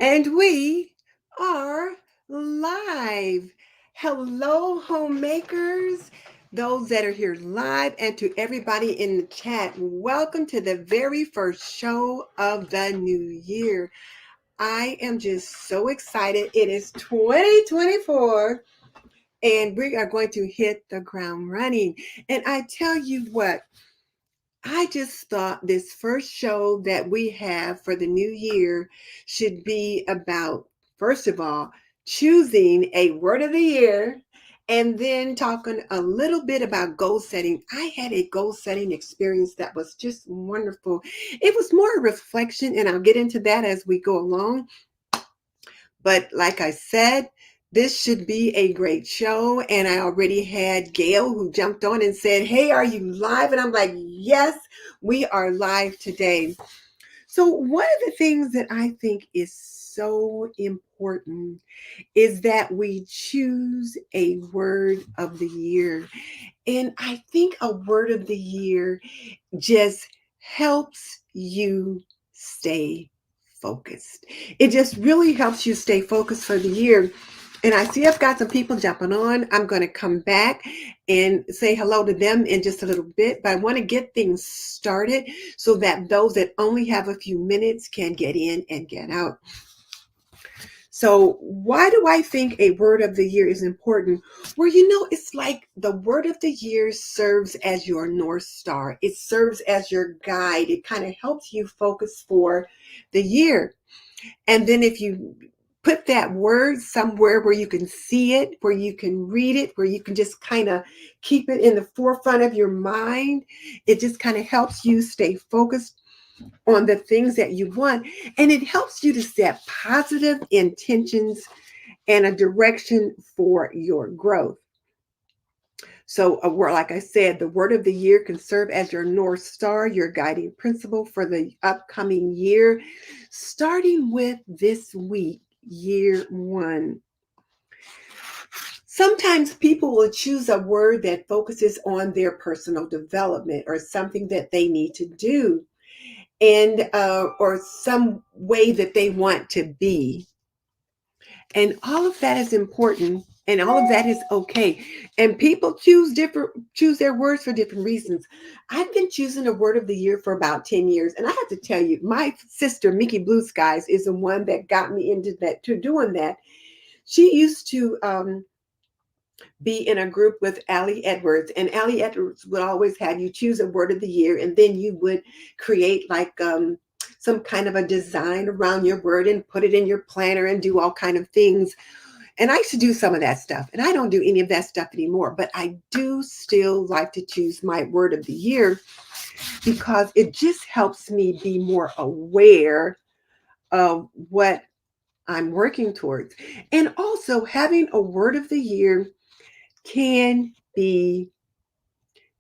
And we are live. Hello, homemakers, those that are here live, and to everybody in the chat. Welcome to the very first show of the new year. I am just so excited. It is 2024, and we are going to hit the ground running. And I tell you what, I just thought this first show that we have for the new year should be about, first of all, choosing a word of the year and then talking a little bit about goal setting. I had a goal setting experience that was just wonderful. It was more a reflection, and I'll get into that as we go along. But like I said, this should be a great show. And I already had Gail who jumped on and said, "Hey, are you live?" And I'm like, "Yes, we are live today." So, one of the things that I think is so important is that we choose a word of the year. And I think a word of the year just helps you stay focused. It just really helps you stay focused for the year. And I see I've got some people jumping on. I'm going to come back and say hello to them in just a little bit, but I want to get things started so that those that only have a few minutes can get in and get out. So, why do I think a word of the year is important? Well, it's like the word of the year serves as your North Star, it serves as your guide. It kind of helps you focus for the year. And then, if you put that word somewhere where you can see it, where you can read it, where you can just kind of keep it in the forefront of your mind, it just kind of helps you stay focused on the things that you want. And it helps you to set positive intentions and a direction for your growth. So, a word, like I said, the word of the year can serve as your North Star, your guiding principle for the upcoming year, starting with this week, year one. Sometimes people will choose a word that focuses on their personal development or something that they need to do, and or some way that they want to be. And all of that is important, and all of that is okay. And people choose their words for different reasons. I've been choosing a word of the year for about 10 years, and I have to tell you, my sister Mickey Blue Skies is the one that got me into that, to doing that. She used to be in a group with Allie Edwards, and Allie Edwards would always have you choose a word of the year, and then you would create like some kind of a design around your word and put it in your planner and do all kind of things. And I used to do some of that stuff, and I don't do any of that stuff anymore, but I do still like to choose my word of the year because it just helps me be more aware of what I'm working towards. And also, having a word of the year can be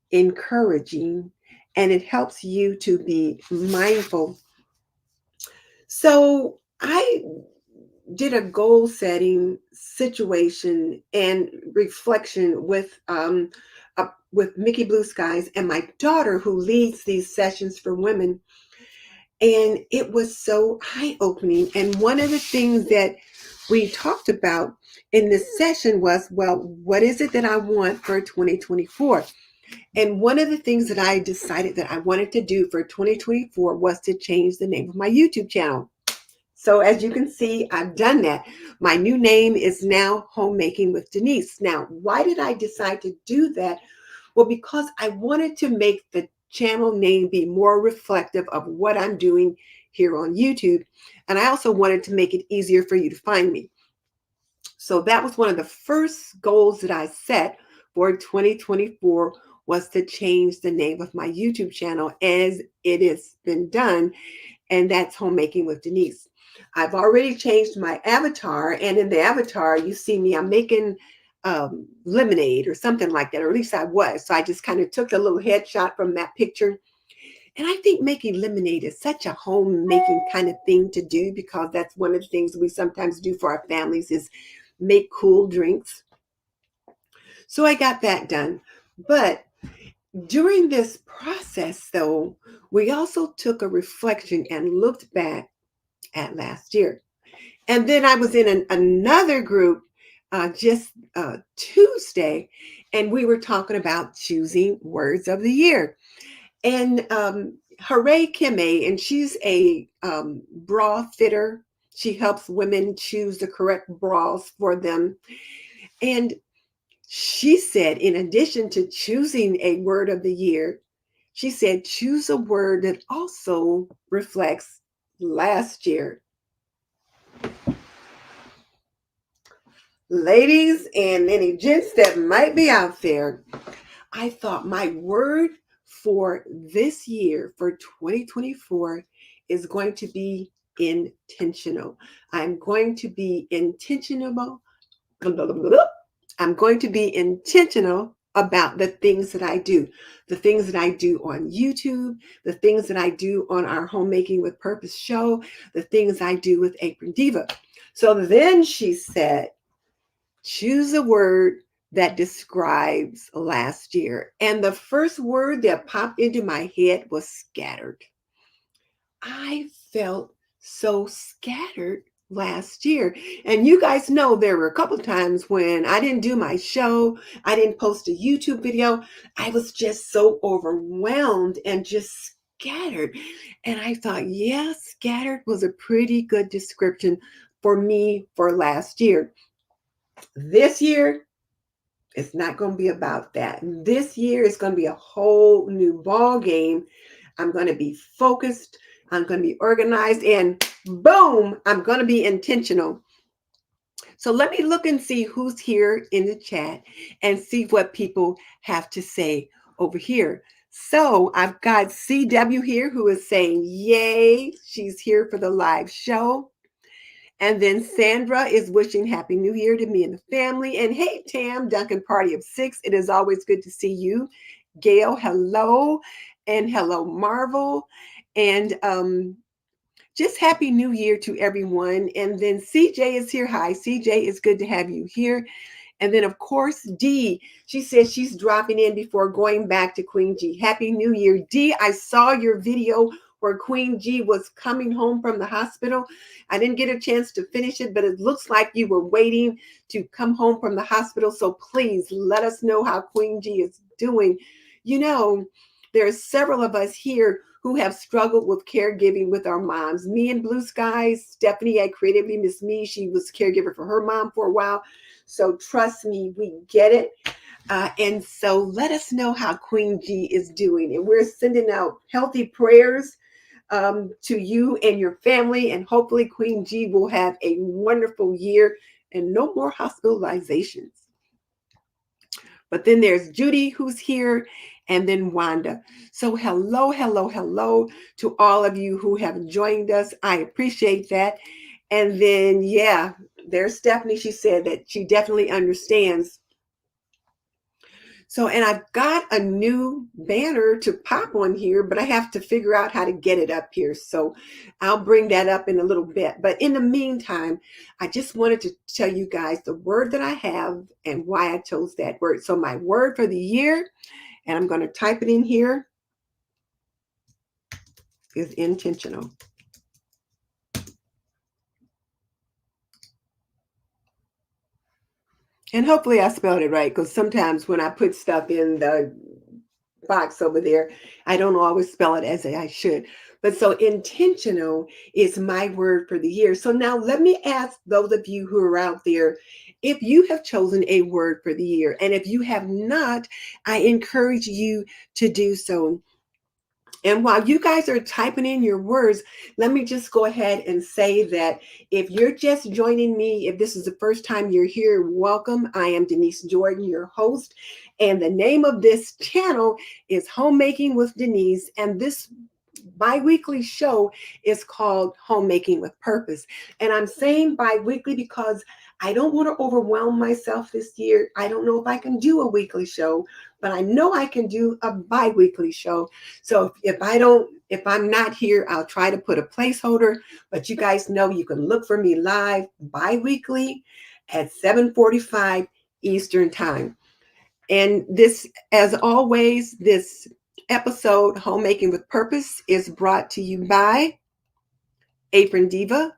encouraging, and it helps you to be mindful. So I did a goal setting situation and reflection with Mickey Blue Skies and my daughter, who leads these sessions for women. And it was so eye opening. And one of the things that we talked about in this session was, well, what is it that I want for 2024? And one of the things that I decided that I wanted to do for 2024 was to change the name of my YouTube channel. So as you can see, I've done that. My new name is now Homemaking with Denise. Now, why did I decide to do that? Well, because I wanted to make the channel name be more reflective of what I'm doing here on YouTube. And I also wanted to make it easier for you to find me. So that was one of the first goals that I set for 2024, was to change the name of my YouTube channel, as it has been done, and that's Homemaking with Denise. I've already changed my avatar, and in the avatar, you see me, I'm making lemonade or something like that, or at least I was. So I just kind of took a little headshot from that picture. And I think making lemonade is such a homemaking kind of thing to do, because that's one of the things we sometimes do for our families is make cool drinks. So I got that done. But during this process, though, we also took a reflection and looked back at last year. And then I was in another group just Tuesday, and we were talking about choosing words of the year. And Hooray Kime, and she's a bra fitter. She helps women choose the correct bras for them. And she said, in addition to choosing a word of the year, she said, choose a word that also reflects last year. Ladies and any gents that might be out there, I thought my word for this year, for 2024, is going to be intentional. I'm going to be intentional. I'm going to be intentional about the things that I do, the things that I do on YouTube, the things that I do on our Homemaking with Purpose show, the things I do with Apron Diva. So then she said, choose a word that describes last year. And the first word that popped into my head was scattered. I felt so scattered last year. And you guys know there were a couple of times when I didn't do my show, I didn't post a YouTube video. I was just so overwhelmed and just scattered. And I thought, yeah, scattered was a pretty good description for me for last year. This year, it's not going to be about that. This year is going to be a whole new ball game. I'm going to be focused. I'm going to be organized, and boom, I'm going to be intentional. So let me look and see who's here in the chat and see what people have to say over here. So I've got CW here who is saying, yay, she's here for the live show. And then Sandra is wishing Happy New Year to me and the family. And hey, Tam, Duncan Party of 6. It is always good to see you. Gail, hello. And hello, Marvel. And just Happy New Year to everyone. And then CJ is here. Hi, CJ. It's good to have you here. And then, of course, Dee, she says she's dropping in before going back to Queen G. Happy New Year. Dee, I saw your video where Queen G was coming home from the hospital. I didn't get a chance to finish it, but it looks like you were waiting to come home from the hospital. So please let us know how Queen G is doing. You know, there are several of us here who have struggled with caregiving with our moms. Me and Blue Skies, Stephanie at Creatively Miss Me, she was caregiver for her mom for a while. So trust me, we get it. And so let us know how Queen G is doing. And we're sending out healthy prayers to you and your family. And hopefully Queen G will have a wonderful year and no more hospitalizations. But then there's Judy who's here, and then Wanda. So hello, hello, hello to all of you who have joined us. I appreciate that. And then, yeah, there's Stephanie. She said that she definitely understands. So, and I've got a new banner to pop on here, but I have to figure out how to get it up here. So I'll bring that up in a little bit. But in the meantime, I just wanted to tell you guys the word that I have and why I chose that word. So my word for the year, and I'm going to type it in here, is intentional. And hopefully I spelled it right, because sometimes when I put stuff in the box over there, I don't always spell it as I should. But so intentional is my word for the year. So now let me ask those of you who are out there, if you have chosen a word for the year, and if you have not, I encourage you to do so. And while you guys are typing in your words, let me just go ahead and say that if you're just joining me, if this is the first time you're here, welcome. I am Denise Jordan, your host. And the name of this channel is Homemaking with Denise. And this bi-weekly show is called Homemaking with Purpose. And I'm saying bi-weekly because I don't want to overwhelm myself this year. I don't know if I can do a weekly show, but I know I can do a bi-weekly show. So if I'm not here, I'll try to put a placeholder, but you guys know you can look for me live bi-weekly at 7:45 Eastern time. And this, as always, this episode, Homemaking with Purpose, is brought to you by Apron Diva,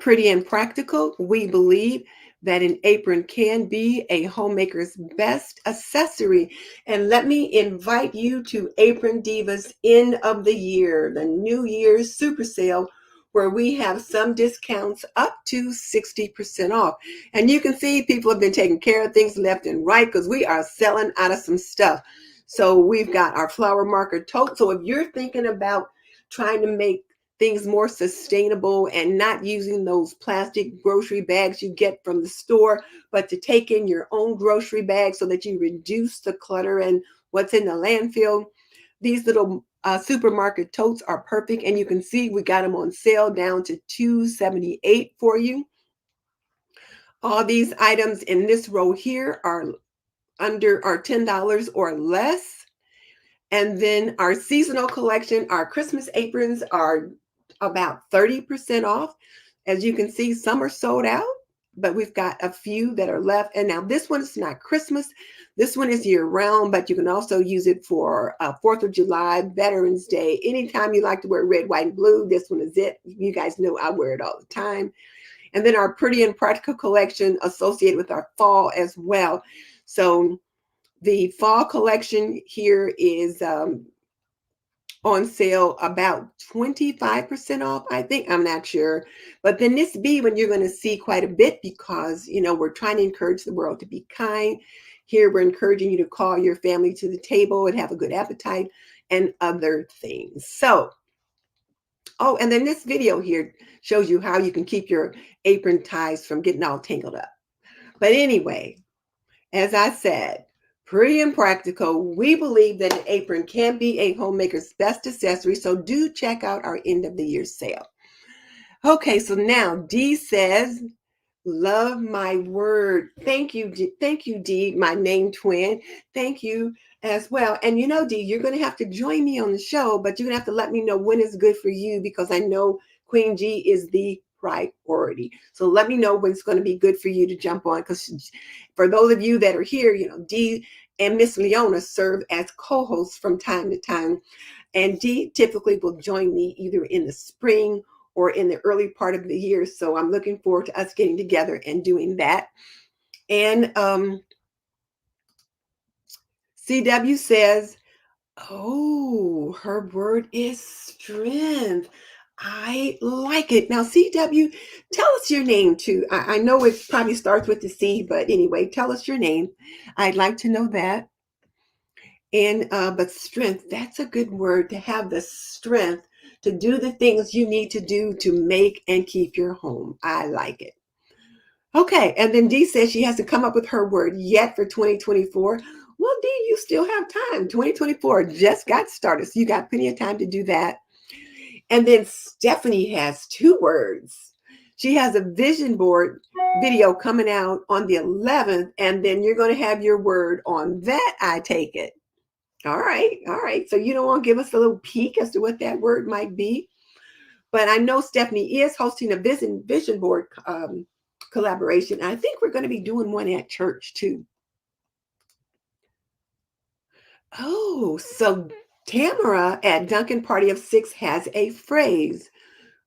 Pretty and practical, we believe that an apron can be a homemaker's best accessory. And let me invite you to Apron Diva's end of the year, the New Year's super sale, where we have some discounts up to 60% off. And you can see people have been taking care of things left and right because we are selling out of some stuff. So we've got our flower marker tote. So if you're thinking about trying to make things more sustainable and not using those plastic grocery bags you get from the store, but to take in your own grocery bag so that you reduce the clutter and what's in the landfill. These little supermarket totes are perfect, and you can see we got them on sale down to $2.78 for you. All these items in this row here are $10 or less. And then our seasonal collection, our Christmas aprons are about 30% off. As you can see, some are sold out, but we've got a few that are left. And now this one is not Christmas. This one is year round, but you can also use it for 4th of July, Veterans Day. Anytime you like to wear red, white, and blue, this one is it. You guys know I wear it all the time. And then our Pretty and Practical collection associated with our fall as well. So the fall collection here is on sale about 25% off, I think. I'm not sure. But then this B one you're going to see quite a bit because, we're trying to encourage the world to be kind. Here, we're encouraging you to call your family to the table and have a good appetite and other things. So, oh, and then this video here shows you how you can keep your apron ties from getting all tangled up. But anyway, as I said, pretty and practical, we believe that an apron can be a homemaker's best accessory, so do check out our end of the year sale. Okay, so now D says, love my word. Thank you, D, my name twin. Thank you as well. And D, you're going to have to join me on the show, but you're going to have to let me know when it's good for you because I know Queen G is the priority. So let me know when it's going to be good for you to jump on because for those of you that are here, D and Miss Leona serve as co-hosts from time to time. And Dee typically will join me either in the spring or in the early part of the year. So I'm looking forward to us getting together and doing that. And CW says, oh, her word is strength. I like it. Now, CW, tell us your name too. I know it probably starts with the C, but anyway, tell us your name. I'd like to know that. And but strength, that's a good word, to have the strength to do the things you need to do to make and keep your home. I like it. Okay, and then Dee says she has to come up with her word yet for 2024. Well, Dee, you still have time. 2024 just got started, so you got plenty of time to do that. And then Stephanie has 2 words. She has a vision board video coming out on the 11th, and then you're going to have your word on that, I take it. All right. All right. So you don't want to give us a little peek as to what that word might be. But I know Stephanie is hosting a vision board collaboration. I think we're going to be doing one at church too. Oh, so Tamara at Duncan Party of 6 has a phrase.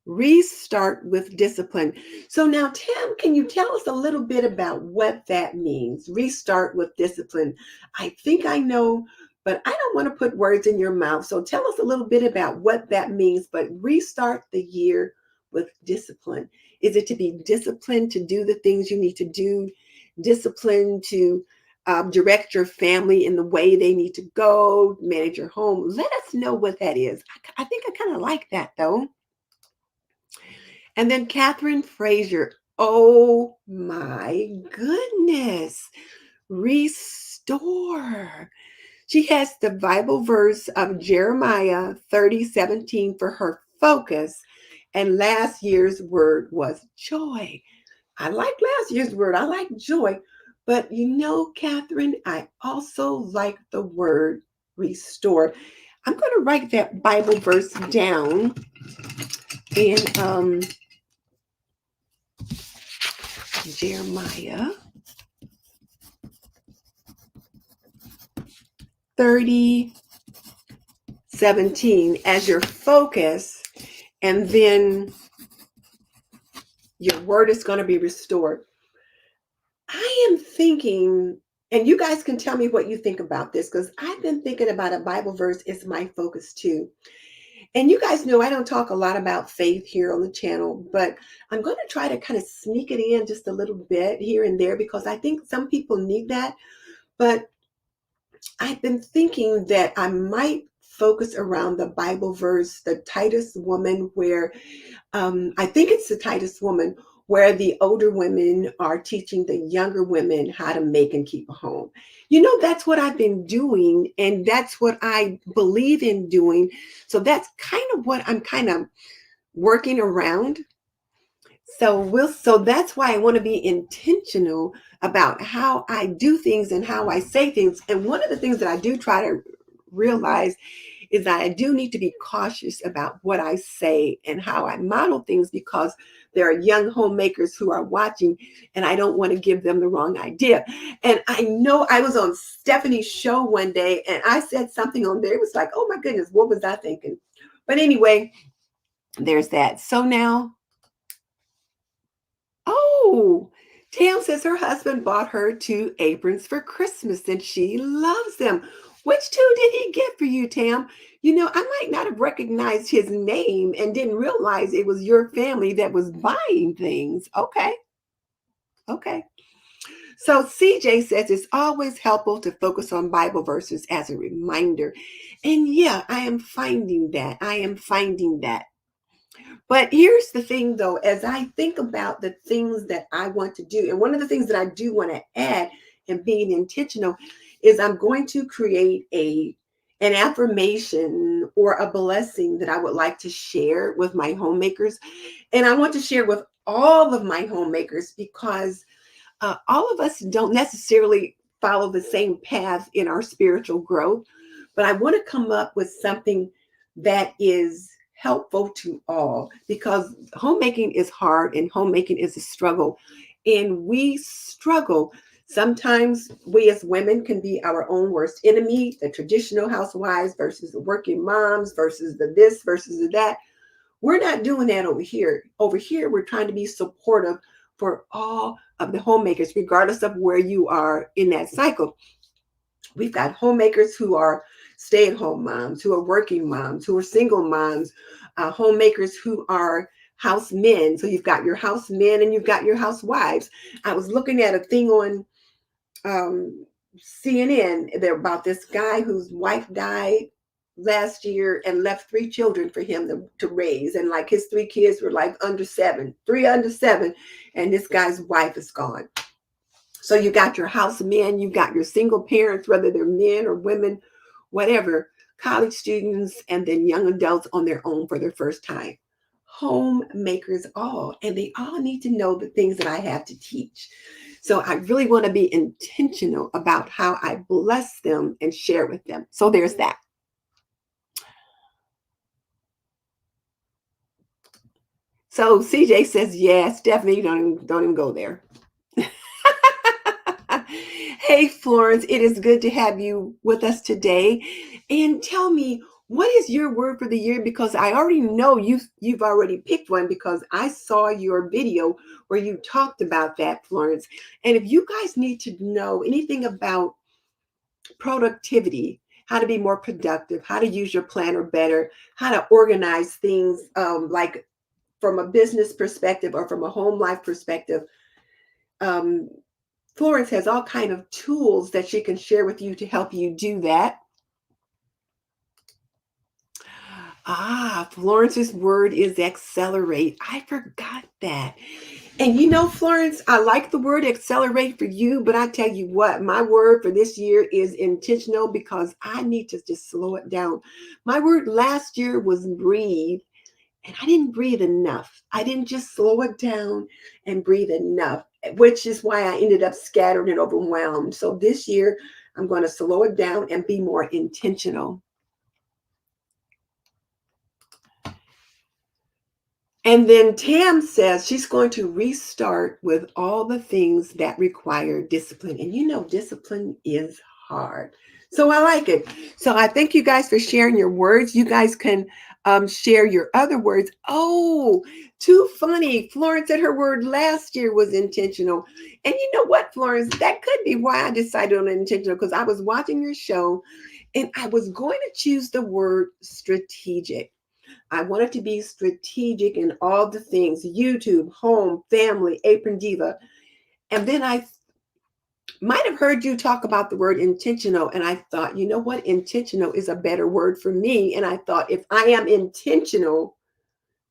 Restart with discipline. So now, Tam, can you tell us a little bit about what that means? Restart with discipline. I think I know, but I don't want to put words in your mouth. So tell us a little bit about what that means, but restart the year with discipline. Is it to be disciplined to do the things you need to do? Disciplined to direct your family in the way they need to go, manage your home? Let us know what that is. I think I kind of like that though. And then Catherine Frazier. Oh my goodness. Restore. She has the Bible verse of Jeremiah 30:17 for her focus. And last year's word was joy. I like last year's word. I like joy. But Catherine, I also like the word restore. I'm going to write that Bible verse down in Jeremiah 30:17 as your focus, and then Your word is going to be restored. I am thinking, and you guys can tell me what you think about this because I've been thinking about a Bible verse is my focus too. And you guys know I don't talk a lot about faith here on the channel, but I'm going to try to kind of sneak it in just a little bit here and there because I think some people need that. But I've been thinking that I might focus around the Bible verse, the Titus woman, where I think it's the Titus woman, where the older women are teaching the younger women how to make and keep a home. You know, that's what I've been doing, and that's what I believe in doing. So that's kind of what I'm kind of working around. So that's why I want to be intentional about how I do things and how I say things. And one of the things that I do try to realize is that I do need to be cautious about what I say and how I model things because there are young homemakers who are watching and I don't want to give them the wrong idea. And I know I was on Stephanie's show one day and I said something on there. It was like, oh my goodness, what was I thinking? But anyway, there's that. So now, oh, Tam says her husband bought her 2 aprons for Christmas and she loves them. Which two did he get for you, Tam? You know, I might not have recognized his name and didn't realize it was your family that was buying things. Okay, okay. So CJ says it's always helpful to focus on Bible verses as a reminder. And yeah, I am finding that. I am finding that. But here's the thing though, as I think about the things that I want to do, and one of the things that I do want to add and being intentional is I'm going to create an affirmation or a blessing that I would like to share with my homemakers. And I want to share with all of my homemakers because all of us don't necessarily follow the same path in our spiritual growth, but I want to come up with something that is helpful to all because homemaking is hard and homemaking is a struggle. And we struggle. Sometimes we as women can be our own worst enemy, the traditional housewives versus the working moms versus the this versus the that. We're not doing that over here. Over here, we're trying to be supportive for all of the homemakers, regardless of where you are in that cycle. We've got homemakers who are stay-at-home moms, who are working moms, who are single moms, homemakers who are house men. So you've got your house men and you've got your housewives. I was looking at a thing on CNN there about this guy whose wife died last year and left 3 children for him to raise. And like his 3 kids were like under 7, 3 under 7, and this guy's wife is gone. So you got your house men, you got your single parents, whether they're men or women, whatever, college students, and then young adults on their own for their first time. Homemakers all, and they all need to know the things that I have to teach. So I really want to be intentional about how I bless them and share with them. So there's that. So CJ says, yes, definitely don't even go there. Hey, Florence, it is good to have you with us today. And tell me, what is your word for the year? Because I already know you've already picked one because I saw your video where you talked about that, Florence. And if you guys need to know anything about productivity, how to be more productive, how to use your planner better, how to organize things like from a business perspective or from a home life perspective, um, Florence has all kind of tools that she can share with you to help you do that. Florence's word is accelerate. I forgot that. And you know, Florence, I like the word accelerate for you, but I tell you what, my word for this year is intentional because I need to just slow it down. My word last year was breathe, and I didn't breathe enough. I didn't just slow it down and breathe enough, which is why I ended up scattered and overwhelmed. So this year, I'm going to slow it down and be more intentional. And then Tam says she's going to restart with all the things that require discipline. And you know, discipline is hard. So I like it. So I thank you guys for sharing your words. You guys can share your other words. Oh, too funny. Florence said her word last year was intentional. And you know what, Florence? That could be why I decided on intentional, because I was watching your show and I was going to choose the word strategic. I wanted to be strategic in all the things: YouTube, home, family, Apron Diva. And then I might have heard you talk about the word intentional. And I thought, you know what? Intentional is a better word for me. And I thought, if I am intentional,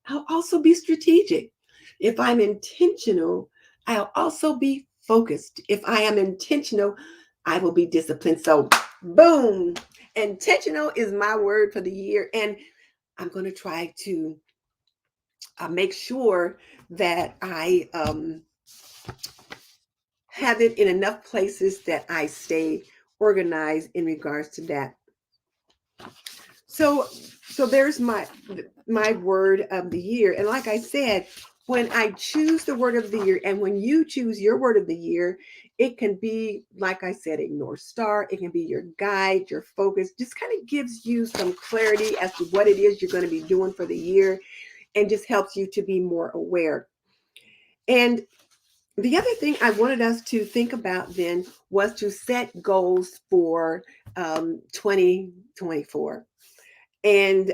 I'll also be strategic. If I'm intentional, I'll also be focused. If I am intentional, I will be disciplined. So, boom, intentional is my word for the year. And I'm going to try to make sure that I have it in enough places that I stay organized in regards to that. So there's my word of the year. And like I said, when I choose the word of the year and when you choose your word of the year, it can be, like I said, a North Star. It can be your guide, your focus. Just kind of gives you some clarity as to what it is you're going to be doing for the year, and just helps you to be more aware. And the other thing I wanted us to think about then was to set goals for 2024. And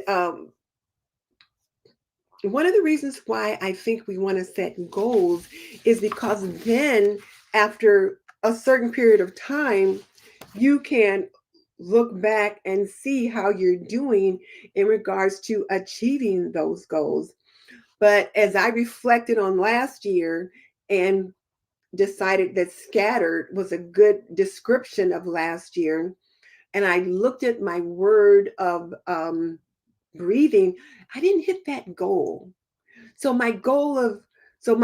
one of the reasons why I think we want to set goals is because then, after a certain period of time, you can look back and see how you're doing in regards to achieving those goals. But as I reflected on last year and decided that scattered was a good description of last year, and I looked at my word of breathing, I didn't hit that goal. So my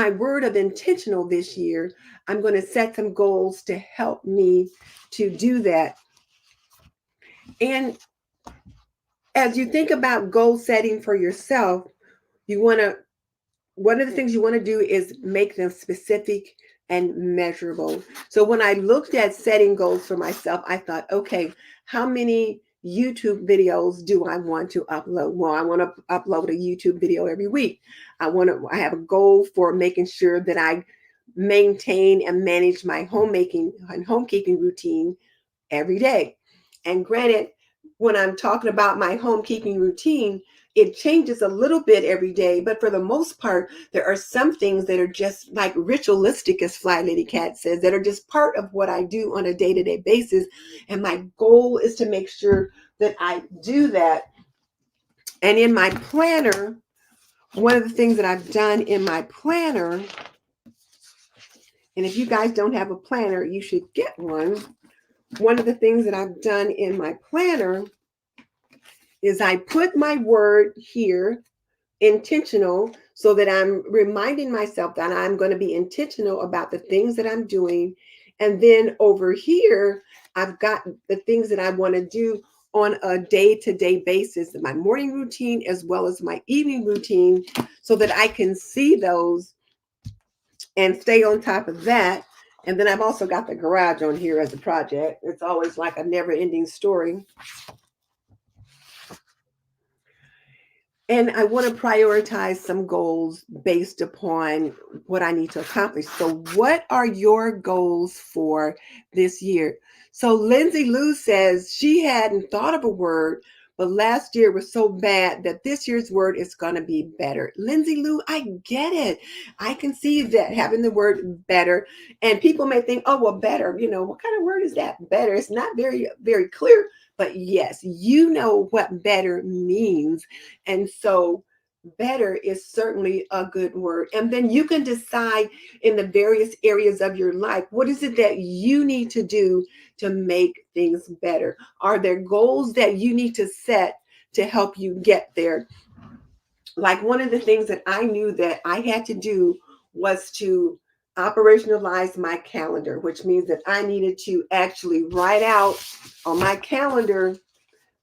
word of intentional this year, I'm going to set some goals to help me to do that. And as you think about goal setting for yourself, you want to one of the things you want to do is make them specific and measurable. So when I looked at setting goals for myself, I thought, okay, how many YouTube videos do I want to upload? Well, I want to upload a YouTube video every week. I have a goal for making sure that I maintain and manage my homemaking and homekeeping routine every day. And granted, when I'm talking about my homekeeping routine, it changes a little bit every day, but for the most part, there are some things that are just like ritualistic, as Fly Lady Cat says, that are just part of what I do on a day-to-day basis. And my goal is to make sure that I do that. And in my planner, one of the things that I've done in my planner, and if you guys don't have a planner, you should get one. One of the things that I've done in my planner is I put my word here, intentional, so that I'm reminding myself that I'm going to be intentional about the things that I'm doing. And then over here, I've got the things that I want to do on a day-to-day basis, my morning routine as well as my evening routine, so that I can see those and stay on top of that. And then I've also got the garage on here as a project. It's always like a never-ending story. And I want to prioritize some goals based upon what I need to accomplish. So, what are your goals for this year? So, Lindsay Lou says she hadn't thought of a word, but last year was so bad that this year's word is going to be better. Lindsay Lou, I get it. I can see that, having the word better. And people may think, oh, well, better. What kind of word is that? Better. It's not very, very clear. But yes, you know what better means. And so better is certainly a good word. And then you can decide in the various areas of your life, what is it that you need to do to make things better? Are there goals that you need to set to help you get there? Like, one of the things that I knew that I had to do was to operationalize my calendar, which means that I needed to actually write out on my calendar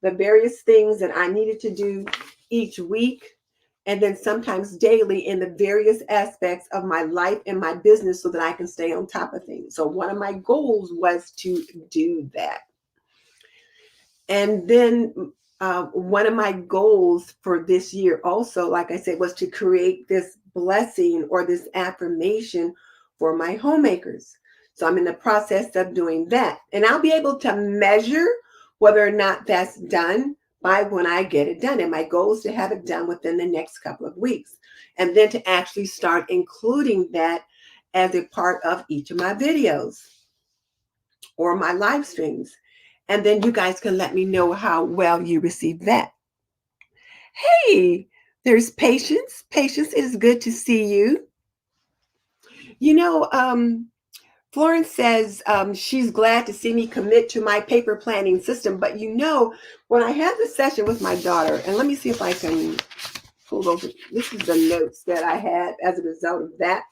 the various things that I needed to do each week, and then sometimes daily, in the various aspects of my life and my business, so that I can stay on top of things. So one of my goals was to do that. And then one of my goals for this year also, like I said, was to create this blessing or this affirmation for my homemakers. So I'm in the process of doing that. And I'll be able to measure whether or not that's done by when I get it done. And my goal is to have it done within the next couple of weeks. And then to actually start including that as a part of each of my videos or my live streams. And then you guys can let me know how well you receive that. Hey, there's Patience. Patience, it is good to see you. You know, Florence says she's glad to see me commit to my paper planning system. But you know, when I had the session with my daughter, and let me see if I can pull those. This is the notes that I had as a result of that.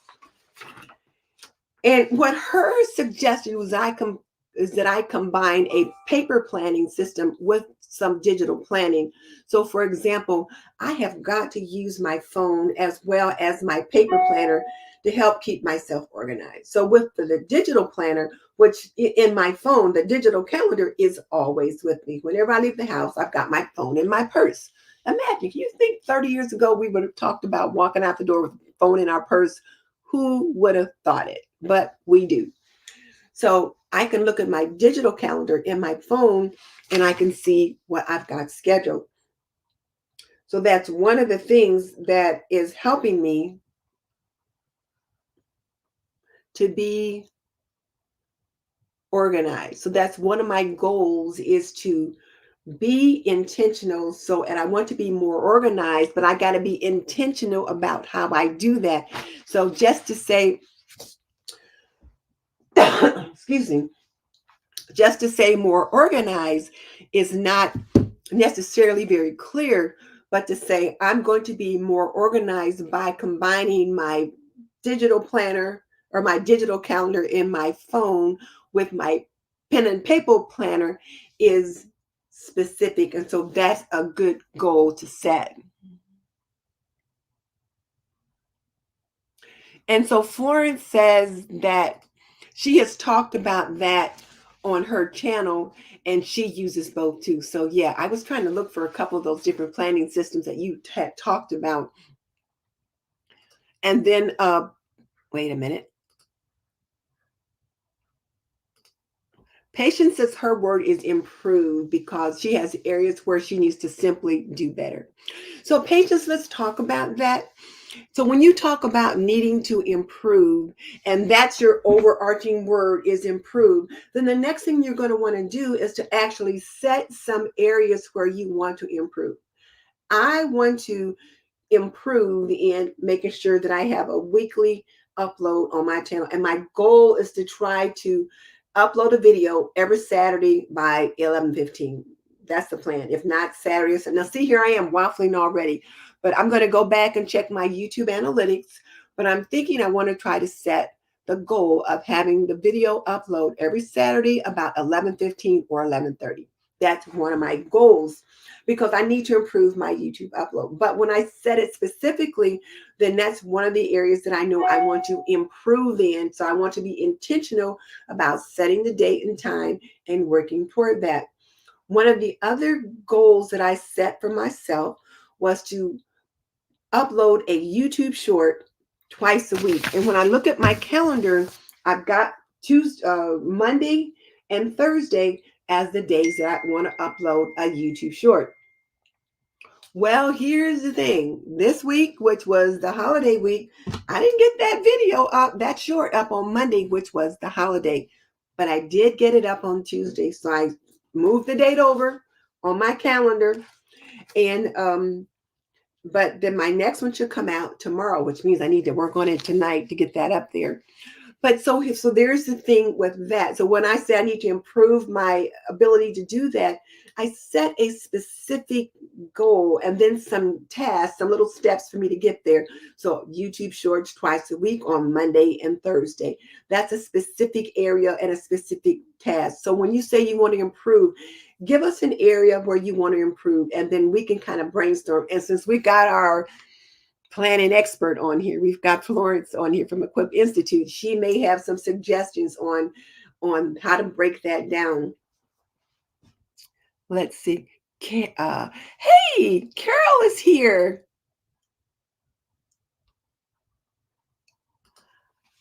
And what her suggestion was is that I combine a paper planning system with some digital planning. So for example, I have got to use my phone as well as my paper planner to help keep myself organized. So with the digital planner, which in my phone, the digital calendar is always with me. Whenever I leave the house, I've got my phone in my purse. Imagine, you think 30 years ago we would have talked about walking out the door with a phone in our purse? Who would have thought it? But we do. So I can look at my digital calendar in my phone and I can see what I've got scheduled. So that's one of the things that is helping me to be organized. So that's one of my goals, is to be intentional. So, and I want to be more organized, but I got to be intentional about how I do that. So just to say, excuse me, just to say more organized is not necessarily very clear, but to say I'm going to be more organized by combining my digital planner or my digital calendar in my phone with my pen and paper planner is specific. And so that's a good goal to set. And so Florence says that she has talked about that on her channel and she uses both too. So yeah, I was trying to look for a couple of those different planning systems that you had talked about. And then, wait a minute. Patience says her word is improve because she has areas where she needs to simply do better. So Patience, let's talk about that. So when you talk about needing to improve, and that's your overarching word is improve, then the next thing you're going to want to do is to actually set some areas where you want to improve. I want to improve in making sure that I have a weekly upload on my channel. And my goal is to try to upload a video every Saturday by 11:15. That's the plan. If not Saturday. So now see, here I am waffling already, but I'm going to go back and check my YouTube analytics. But I'm thinking I want to try to set the goal of having the video upload every Saturday about 11:15 or 11:30. That's one of my goals because I need to improve my YouTube upload. But when I set it specifically, then that's one of the areas that I know I want to improve in. So I want to be intentional about setting the date and time and working toward that. One of the other goals that I set for myself was to upload a YouTube short twice a week. And when I look at my calendar, I've got Monday and Thursday as the days that I want to upload a YouTube short. Well, here's the thing. This week, which was the holiday week, I didn't get that video up, that short up on Monday, which was the holiday. But I did get it up on Tuesday. So I moved the date over on my calendar. And but then my next one should come out tomorrow, which means I need to work on it tonight to get that up there. But so there's the thing with that. So when I say I need to improve my ability to do that, I set a specific goal and then some tasks, some little steps for me to get there. So YouTube shorts twice a week on Monday and Thursday. That's a specific area and a specific task. So when you say you want to improve, give us an area where you want to improve, and then we can kind of brainstorm. And since we got our planning expert on here, we've got Florence on here from Equip Institute, she may have some suggestions on how to break that down. Let's see. Hey, Carol is here.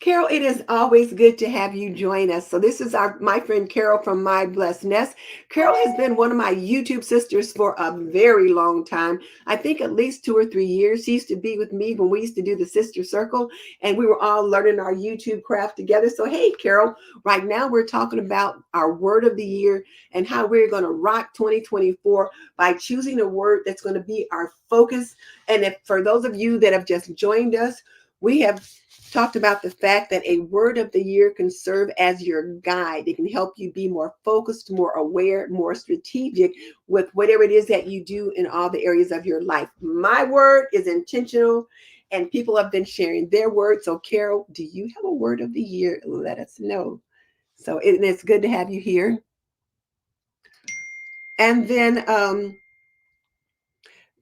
Carol, it is always good to have you join us. So this is my friend Carol from My Blessed Nest. Carol has been one of my YouTube sisters for a very long time. I think at least 2 or 3 years. She used to be with me when we used to do the Sister Circle, and we were all learning our YouTube craft together. So hey, Carol, right now we're talking about our word of the year and how we're going to rock 2024 by choosing a word that's going to be our focus. And if for those of you that have just joined us, we have talked about the fact that a word of the year can serve as your guide. It can help you be more focused, more aware, more strategic with whatever it is that you do in all the areas of your life. My word is intentional, and people have been sharing their words. So, Carol, do you have a word of the year? Let us know. So, it's good to have you here. And then,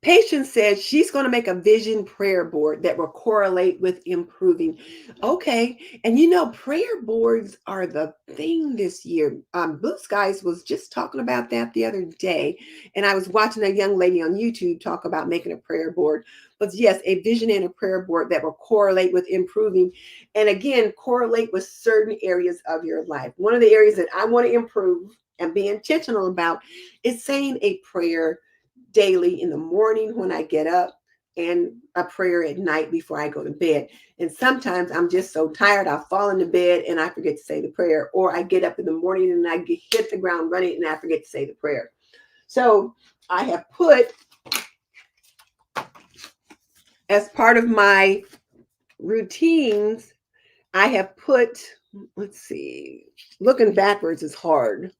Patience says she's going to make a vision prayer board that will correlate with improving. Okay. And prayer boards are the thing this year. Blue Skies was just talking about that the other day. And I was watching a young lady on YouTube talk about making a prayer board. But yes, a vision and a prayer board that will correlate with improving. And again, correlate with certain areas of your life. One of the areas that I want to improve and be intentional about is saying a prayer daily in the morning when I get up and a prayer at night before I go to bed. And sometimes I'm just so tired, I fall into bed and I forget to say the prayer, or I get up in the morning and I hit the ground running and I forget to say the prayer. So I have put, as part of my routines, I have put, let's see, looking backwards is hard.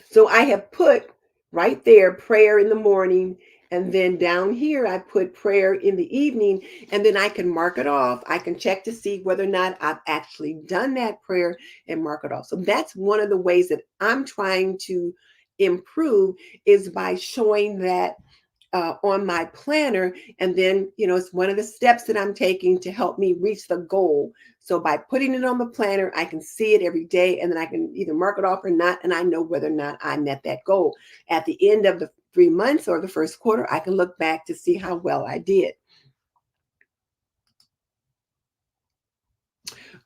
So I have put right there prayer in the morning. And then down here, I put prayer in the evening. And then I can mark it off. I can check to see whether or not I've actually done that prayer and mark it off. So that's one of the ways that I'm trying to improve, is by showing that on my planner. And then, it's one of the steps that I'm taking to help me reach the goal. So by putting it on the planner, I can see it every day, and then I can either mark it off or not. And I know whether or not I met that goal. At the end of the 3 months or the first quarter, I can look back to see how well I did.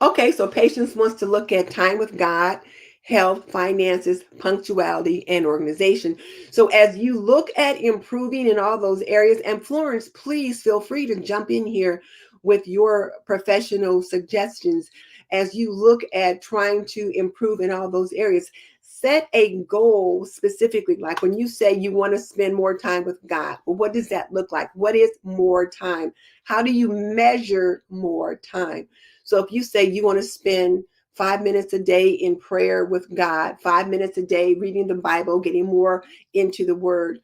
Okay, so Patience wants to look at time with God, health, finances, punctuality, and organization. So as you look at improving in all those areas, and Florence, please feel free to jump in here with your professional suggestions. As you look at trying to improve in all those areas, set a goal specifically. Like when you say you want to spend more time with God, well, what does that look like? What is more time? How do you measure more time? So if you say you want to spend 5 minutes a day in prayer with God, 5 minutes a day reading the Bible, getting more into the word,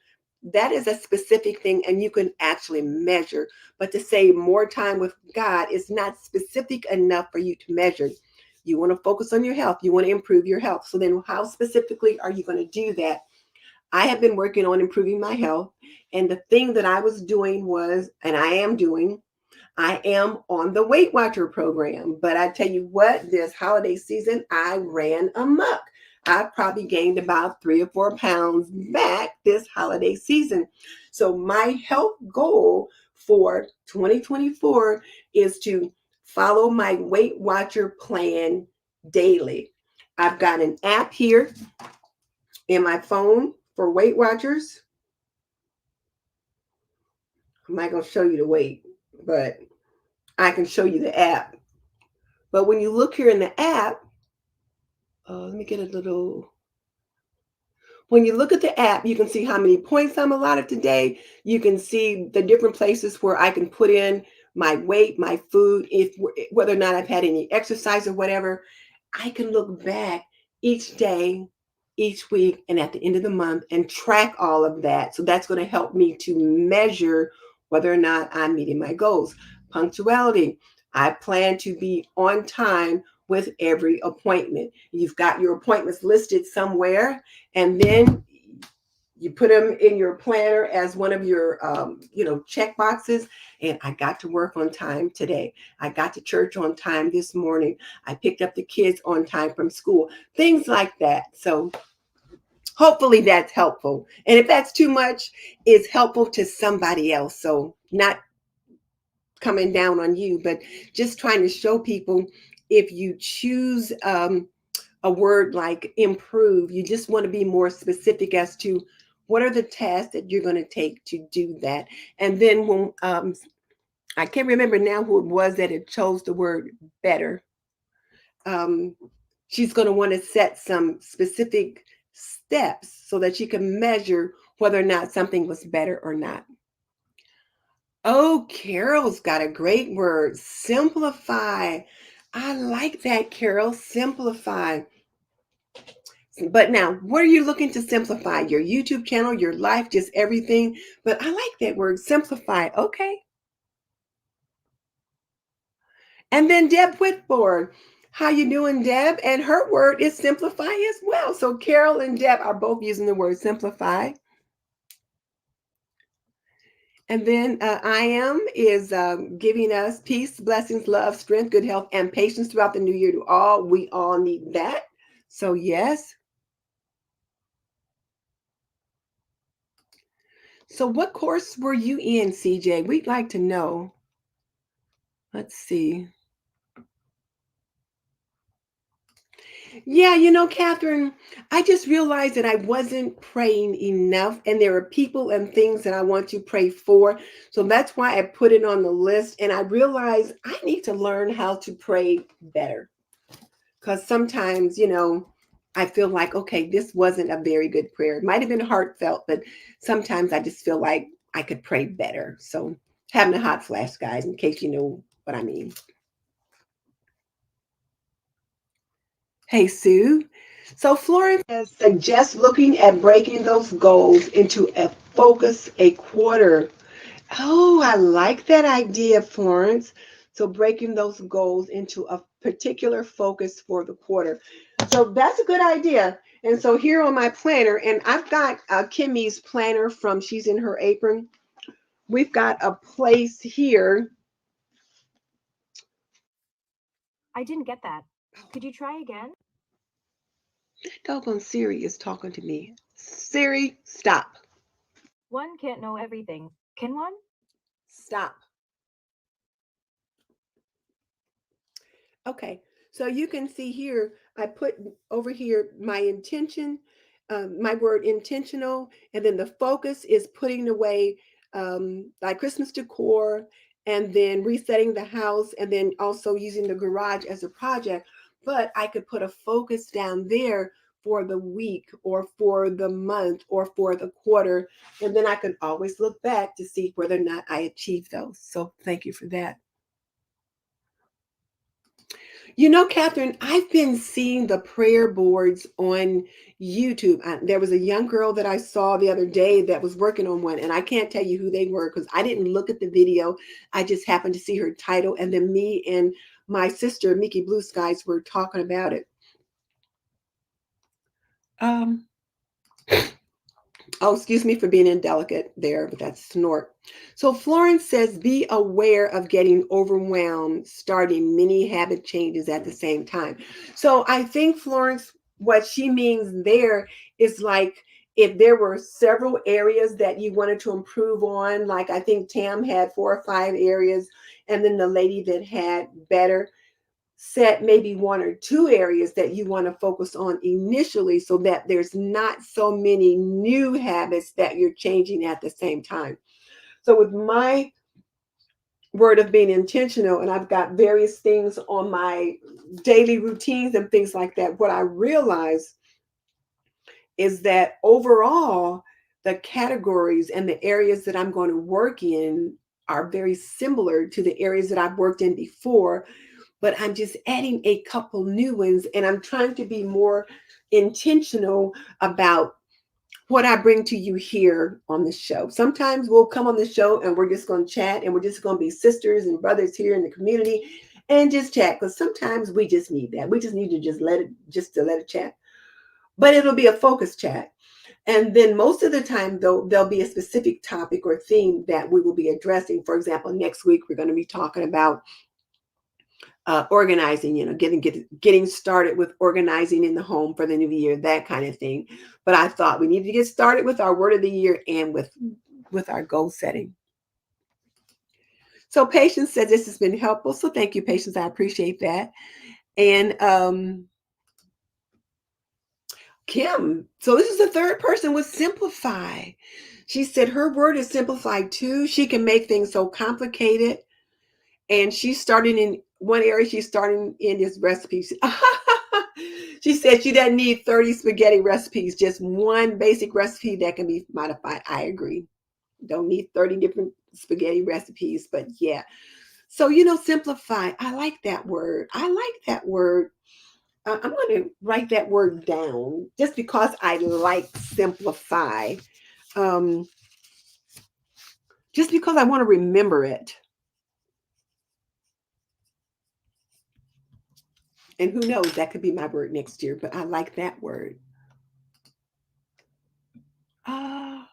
that is a specific thing and you can actually measure. But to say more time with God is not specific enough for you to measure. You want to focus on your health. You want to improve your health. So then how specifically are you going to do that? I have been working on improving my health. And the thing that I was doing was, and I am doing, I am on the Weight Watcher program, but I tell you what, this holiday season, I ran amok. I probably gained about 3 or 4 pounds back this holiday season. So my health goal for 2024 is to follow my Weight Watcher plan daily. I've got an app here in my phone for Weight Watchers. I'm not going to show you the weight, but I can show you the app. But when you look here in the app, let me get a little. When you look at the app, you can see how many points I'm allotted today. You can see the different places where I can put in my weight, my food, if whether or not I've had any exercise or whatever. I can look back each day, each week, and at the end of the month and track all of that. So that's going to help me to measure whether or not I'm meeting my goals. Punctuality. I plan to be on time with every appointment. You've got your appointments listed somewhere, and then you put them in your planner as one of your, check boxes. And I got to work on time today. I got to church on time this morning. I picked up the kids on time from school, things like that. So hopefully that's helpful. And if that's too much, it's helpful to somebody else. So not coming down on you, but just trying to show people, if you choose a word like improve, you just want to be more specific as to what are the tasks that you're going to take to do that. And then when I can't remember now who it was that it chose the word better, um, she's going to want to set some specific steps so that she can measure whether or not something was better or not. Oh, Carol's got a great word, simplify. I like that, Carol, simplify. But now, what are you looking to simplify? Your YouTube channel, your life, just everything. But I like that word, simplify. Okay. And then Deb Whitford. How you doing, Deb? And her word is simplify as well. So Carol and Deb are both using the word simplify. And then I am is giving us peace, blessings, love, strength, good health, and patience throughout the new year to all. We all need that. So yes. So what course were you in, CJ? We'd like to know. Let's see. Yeah, Catherine, I just realized that I wasn't praying enough, and there are people and things that I want to pray for. So that's why I put it on the list. And I realized I need to learn how to pray better, because sometimes, I feel like, okay, this wasn't a very good prayer. It might have been heartfelt, but sometimes I just feel like I could pray better. So having a hot flash, guys, in case you know what I mean. Hey, Sue. So Florence suggests looking at breaking those goals into a focus a quarter. Oh, I like that idea, Florence. So breaking those goals into a particular focus for the quarter. So that's a good idea. And so here on my planner, and I've got Kimmy's planner from She's in Her Apron. We've got a place here. I didn't get that. Could you try again? Doggone Siri is talking to me. Siri, stop. One can't know everything. Can one? Stop. Okay, so you can see here, I put over here my intention, my word intentional, and then the focus is putting away like Christmas decor, and then resetting the house, and then also using the garage as a project. But I could put a focus down there for the week or for the month or for the quarter, and then I could always look back to see whether or not I achieved those. So thank you for that. Catherine, I've been seeing the prayer boards on YouTube. There was a young girl that I saw the other day that was working on one, and I can't tell you who they were because I didn't look at the video. I just happened to see her title, and then me and my sister, Mickey Blue Skies, were talking about it. Um, Oh, excuse me for being indelicate there, but that's snort. So Florence says, be aware of getting overwhelmed, starting many habit changes at the same time. So I think Florence, what she means there is like if there were several areas that you wanted to improve on, like I think Tam had 4 or 5 areas, and then the lady that had better set maybe 1 or 2 areas that you want to focus on initially so that there's not so many new habits that you're changing at the same time. So with my word of being intentional, and I've got various things on my daily routines and things like that, what I realize is that overall the categories and the areas that I'm going to work in are very similar to the areas that I've worked in before, but I'm just adding a couple new ones, and I'm trying to be more intentional about what I bring to you here on the show. Sometimes we'll come on the show and we're just going to chat, and we're just going to be sisters and brothers here in the community and just chat, because sometimes we just need that. We just need to just let it chat. But it'll be a focus chat. And then most of the time, though, there'll be a specific topic or theme that we will be addressing. For example, next week we're going to be talking about organizing, getting started with organizing in the home for the new year, that kind of thing. But I thought we needed to get started with our word of the year and with our goal setting. So Patience said this has been helpful. So thank you, Patience. I appreciate that. And Kim, so this is the third person with simplify. She said her word is simplified too. She can make things so complicated. And she's starting in one area, she's starting in this recipe. She said she doesn't need 30 spaghetti recipes, just one basic recipe that can be modified. I agree. Don't need 30 different spaghetti recipes, but yeah. So, simplify. I like that word. I like that word. I'm going to write that word down just because I like simplify. Um, just because I want to remember it. And who knows, that could be my word next year, but I like that word. Ah.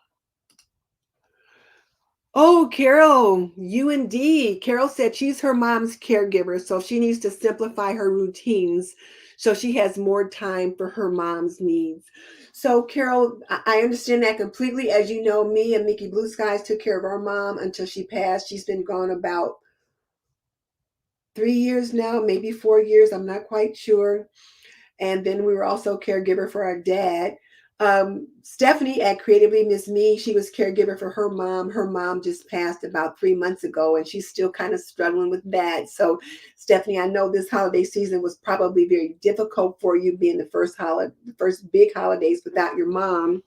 Oh, Carol, you indeed. Carol said she's her mom's caregiver, so she needs to simplify her routines so she has more time for her mom's needs. So, Carol, I understand that completely. As you know, me and Mickey Blue Skies took care of our mom until she passed. She's been gone about 3 years now, maybe 4 years. I'm not quite sure. And then we were also caregiver for our dad. Stephanie at Creatively Miss Me, she was caregiver for her mom. Her mom just passed about 3 months ago, and she's still kind of struggling with that. So, Stephanie, I know this holiday season was probably very difficult for you, being the first big holidays without your mom.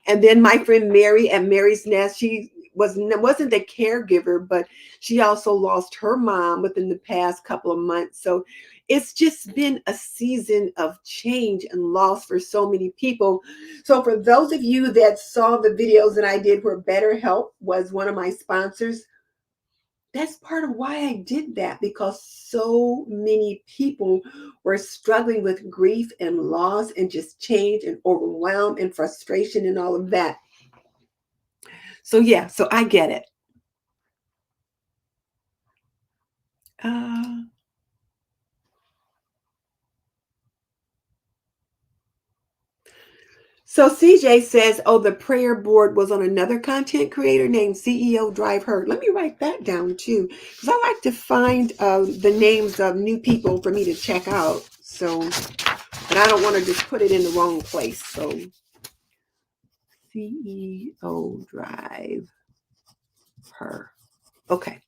And then my friend Mary at Mary's Nest, she wasn't the caregiver, but she also lost her mom within the past couple of months. So it's just been a season of change and loss for so many people. So for those of you that saw the videos that I did where BetterHelp was one of my sponsors, that's part of why I did that, because so many people were struggling with grief and loss and just change and overwhelm and frustration and all of that. So yeah, so I get it. Uh, so CJ says, oh, the prayer board was on another content creator named CEO Drive Her. Let me write that down too, because I like to find the names of new people for me to check out. So, but I don't want to just put it in the wrong place. So CEO Drive Her. Okay.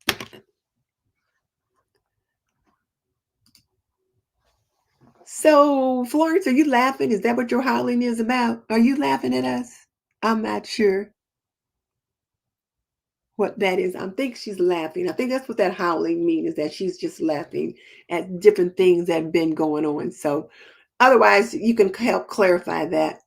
So, Florence, are you laughing? Is that what your howling is about? Are you laughing at us? I'm not sure what that is. I think she's laughing. I think that's what that howling means, is that she's just laughing at different things that have been going on. So, otherwise, you can help clarify that.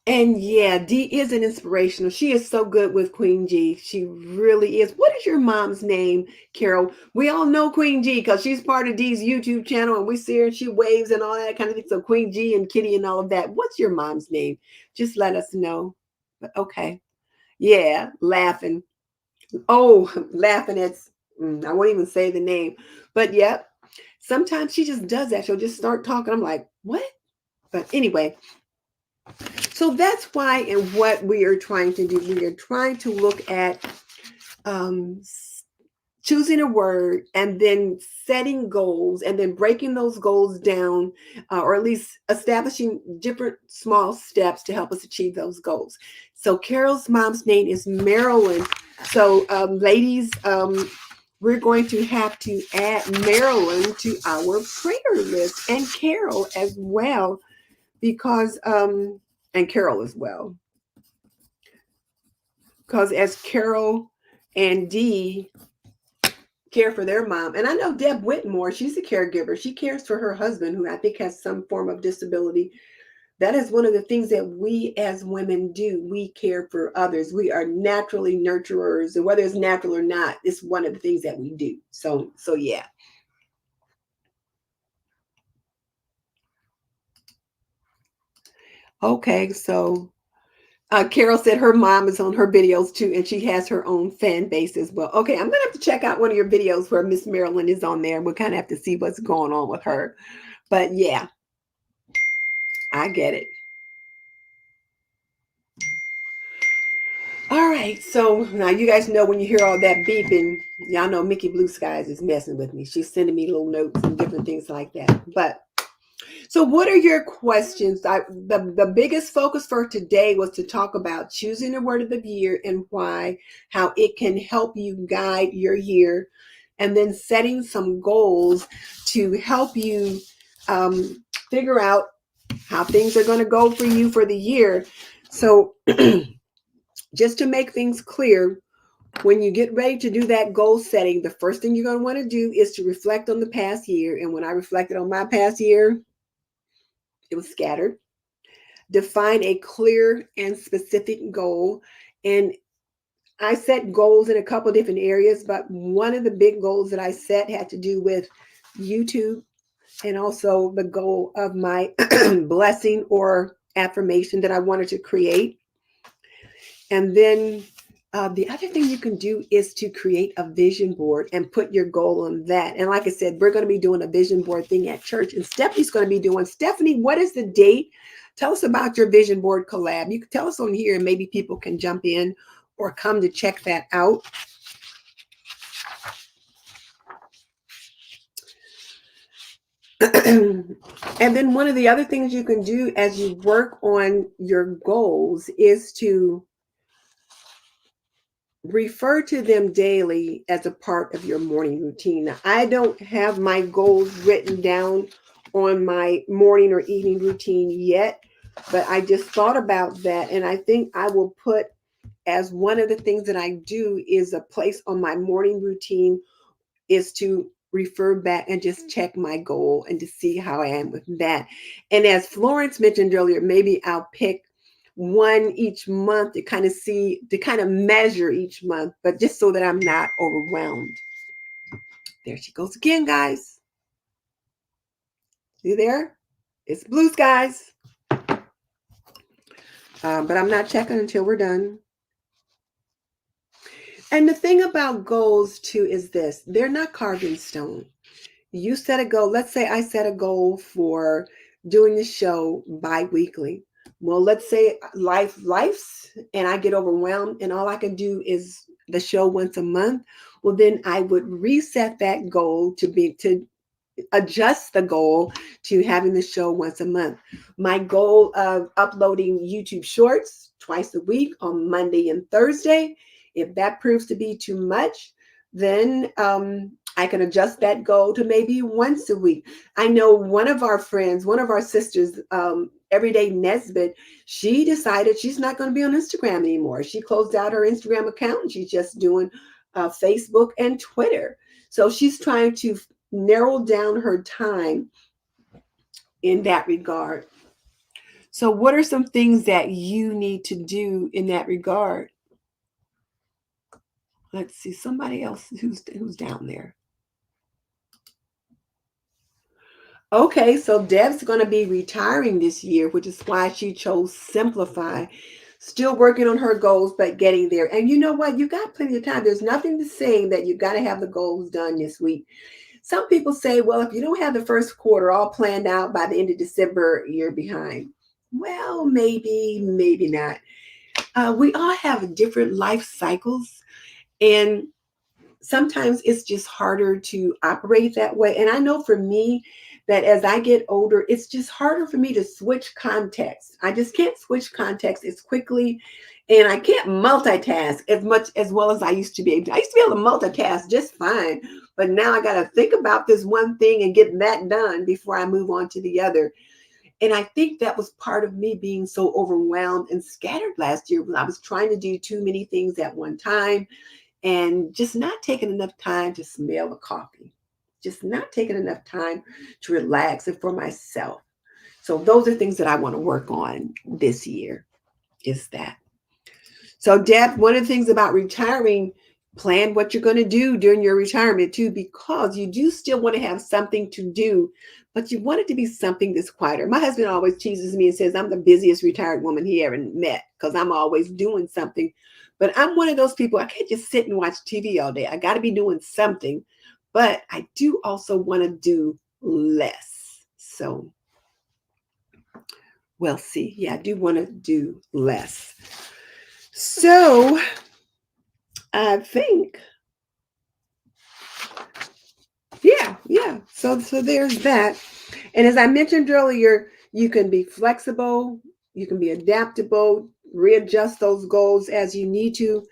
And yeah, Dee is an inspirational. She is so good with Queen G. She really is. What is your mom's name, Carol? We all know Queen G because she's part of Dee's YouTube channel, and we see her and she waves and all that kind of thing. So Queen G and Kitty and all of that. What's your mom's name? Just let us know. But okay. Yeah, laughing. Oh, laughing at, I won't even say the name. But yep, sometimes she just does that. She'll just start talking. I'm like, what? But anyway, so that's why, and what we are trying to do, we are trying to look at um, choosing a word and then setting goals and then breaking those goals down, or at least establishing different small steps to help us achieve those goals. So Carol's mom's name is Marilyn. So ladies, we're going to have to add Marilyn to our prayer list, and Carol as well, because and Carol as well, because as Carol and Dee care for their mom, and I know Deb Whitmore, she's a caregiver. She cares for her husband, who I think has some form of disability. That is one of the things that we as women do. We care for others. We are naturally nurturers, and whether it's natural or not, it's one of the things that we do. So yeah. Okay, so Carol said her mom is on her videos too, and she has her own fan base as well. Okay, I'm gonna have to check out one of your videos where Miss Marilyn is on there. We'll kind of have to see what's going on with her. But yeah, I get it. All right, so now you guys know when you hear all that beeping, y'all know Mickey Blue Skies is messing with me. She's sending me little notes and different things like that. But so, what are your questions? The biggest focus for today was to talk about choosing the word of the year and why, how it can help you guide your year, and then setting some goals to help you figure out how things are going to go for you for the year. So, just to make things clear, when you get ready to do that goal setting, the first thing you're going to want to do is to reflect on the past year. And when I reflected on my past year, it was scattered. Define a clear and specific goal. And I set goals in a couple of different areas, but one of the big goals that I set had to do with YouTube, and also the goal of my blessing or affirmation that I wanted to create. And then the other thing you can do is to create a vision board and put your goal on that. And like I said, we're going to be doing a vision board thing at church, and Stephanie's going to be doing. Stephanie, what is the date? Tell us about your vision board collab. You can tell us on here, and maybe people can jump in or come to check that out. And then one of the other things you can do as you work on your goals is to refer to them daily as a part of your morning routine. Now, I don't have my goals written down on my morning or evening routine yet, but I just thought about that. And I think I will put as one of the things that I do is a place on my morning routine is to refer back and just check my goal and to see how I am with that. And as Florence mentioned earlier, maybe I'll pick one each month to kind of see, to kind of measure each month, but just so that I'm not overwhelmed. There she goes again, guys. See there? It's blue skies. But I'm not checking until we're done. And the thing about goals too is this, they're not carved in stone. You set a goal. Let's say I set a goal for doing the show bi-weekly. Well, let's say life's and I get overwhelmed and all I can do is the show once a month. Well, then I would reset that goal to adjust the goal to having the show once a month. My goal of uploading YouTube shorts twice a week on Monday and Thursday. If that proves to be too much, then I can adjust that goal to maybe once a week. I know one of our friends, one of our sisters, Everyday Nesbitt, she decided she's not going to be on Instagram anymore. She closed out her Instagram account and she's just doing Facebook and Twitter. So she's trying to narrow down her time in that regard. So, what are some things that you need to do in that regard? Let's see, somebody else who's down there. Okay, so Deb's going to be retiring this year, which is why she chose Simplify. Still working on her goals, but getting there. And you know what? You got plenty of time. There's nothing to saying that you got to have the goals done this week. Some people say, well, if you don't have the first quarter all planned out by the end of December, you're behind. Well, maybe, maybe not. We all have different life cycles, and sometimes it's just harder to operate that way. And I know for me that as I get older, it's just harder for me to switch context. I just can't switch context as quickly. And I can't multitask as much as well as I used to be able to. I used to be able to multitask just fine. But now I got to think about this one thing and get that done before I move on to the other. And I think that was part of me being so overwhelmed and scattered last year when I was trying to do too many things at one time and just not taking enough time to smell the coffee, just not taking enough time to relax and for myself. So those are things that I want to work on this year, is that. So Deb, one of the things about retiring, plan what you're going to do during your retirement too, because you do still want to have something to do but you want it to be something that's quieter. My husband always teases me and says I'm the busiest retired woman he ever met because I'm always doing something. But I'm one of those people, I can't just sit and watch TV all day. I got to be doing something. But I do also want to do less. So we'll see. Yeah, I do want to do less. So I think, yeah. So there's that. And as I mentioned earlier, you can be flexible, you can be adaptable, readjust those goals as you need to.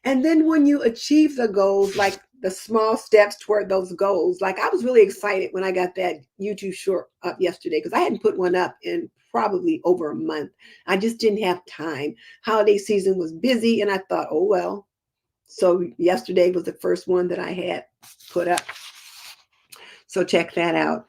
And then when you achieve the goals, like the small steps toward those goals, like I was really excited when I got that YouTube short up yesterday because I hadn't put one up in probably over a month. I just didn't have time. Holiday season was busy, and I thought, oh, well. So yesterday was the first one that I had put up. So check that out.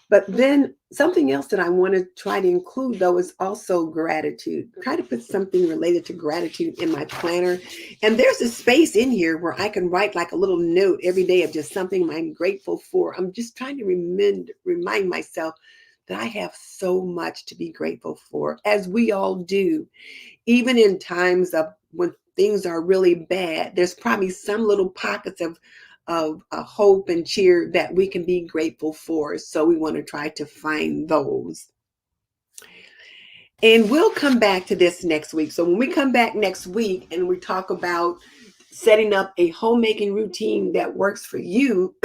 But then something else that I want to try to include, though, is also gratitude. Try to put something related to gratitude in my planner. And there's a space in here where I can write like a little note every day of just something I'm grateful for. I'm just trying to remind myself that I have so much to be grateful for, as we all do. Even in times of when things are really bad, there's probably some little pockets of hope and cheer that we can be grateful for. So we want to try to find those. And we'll come back to this next week. So when we come back next week and we talk about setting up a homemaking routine that works for you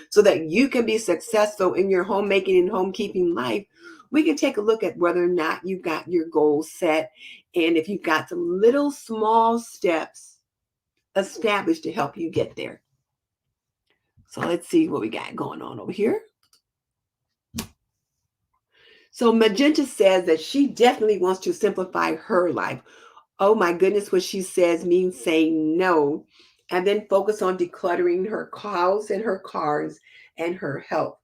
so that you can be successful in your homemaking and homekeeping life, we can take a look at whether or not you got your goals set and if you've got some little small steps established to help you get there. So let's see what we got going on over here. So Magenta says that she definitely wants to simplify her life. Oh my goodness, what she says means saying no, and then focus on decluttering her house and her cars and her health.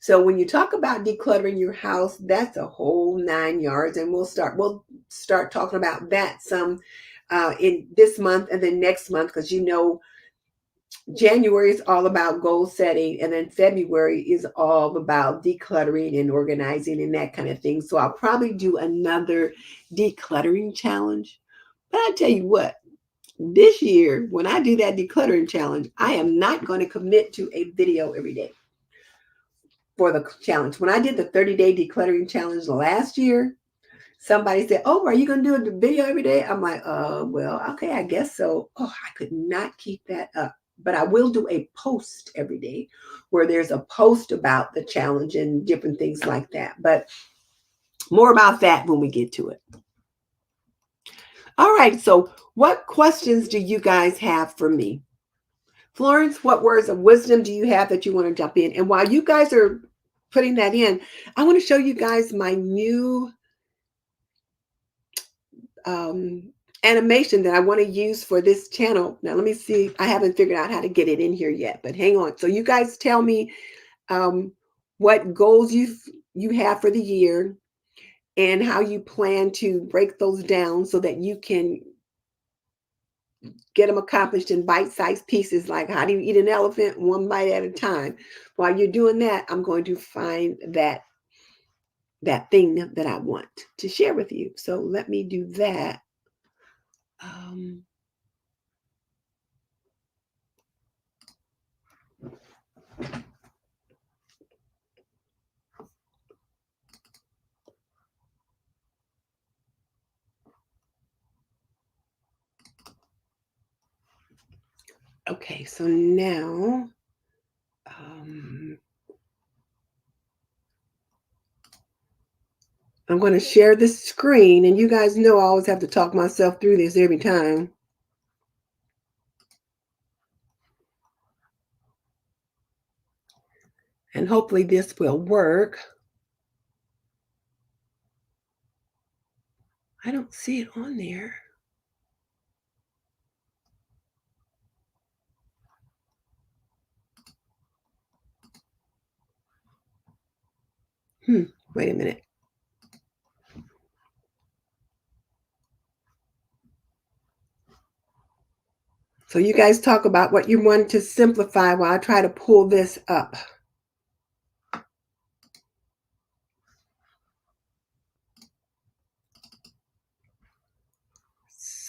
So when you talk about decluttering your house, that's a whole 9 yards, and we'll start talking about that some in this month and then next month, because January is all about goal setting, and then February is all about decluttering and organizing and that kind of thing. So I'll probably do another decluttering challenge. But I tell you what, this year, when I do that decluttering challenge, I am not going to commit to a video every day for the challenge. When I did the 30-day decluttering challenge last year, somebody said, oh, are you going to do a video every day? I'm like, well, okay, I guess so. Oh, I could not keep that up. But I will do a post every day where there's a post about the challenge and different things like that. But more about that when we get to it. All right. So what questions do you guys have for me? Florence, what words of wisdom do you have that you want to jump in? And while you guys are putting that in, I want to show you guys my new animation that I want to use for this channel. Now, let me see. I haven't figured out how to get it in here yet, but hang on. So you guys tell me what goals you have for the year and how you plan to break those down so that you can get them accomplished in bite-sized pieces. Like, how do you eat an elephant? One bite at a time. While you're doing that, I'm going to find that thing that I want to share with you. So let me do that. Okay, so now I'm going to share this screen, and you guys know I always have to talk myself through this every time. And hopefully this will work. I don't see it on there. Wait a minute. So you guys talk about what you want to simplify while I try to pull this up.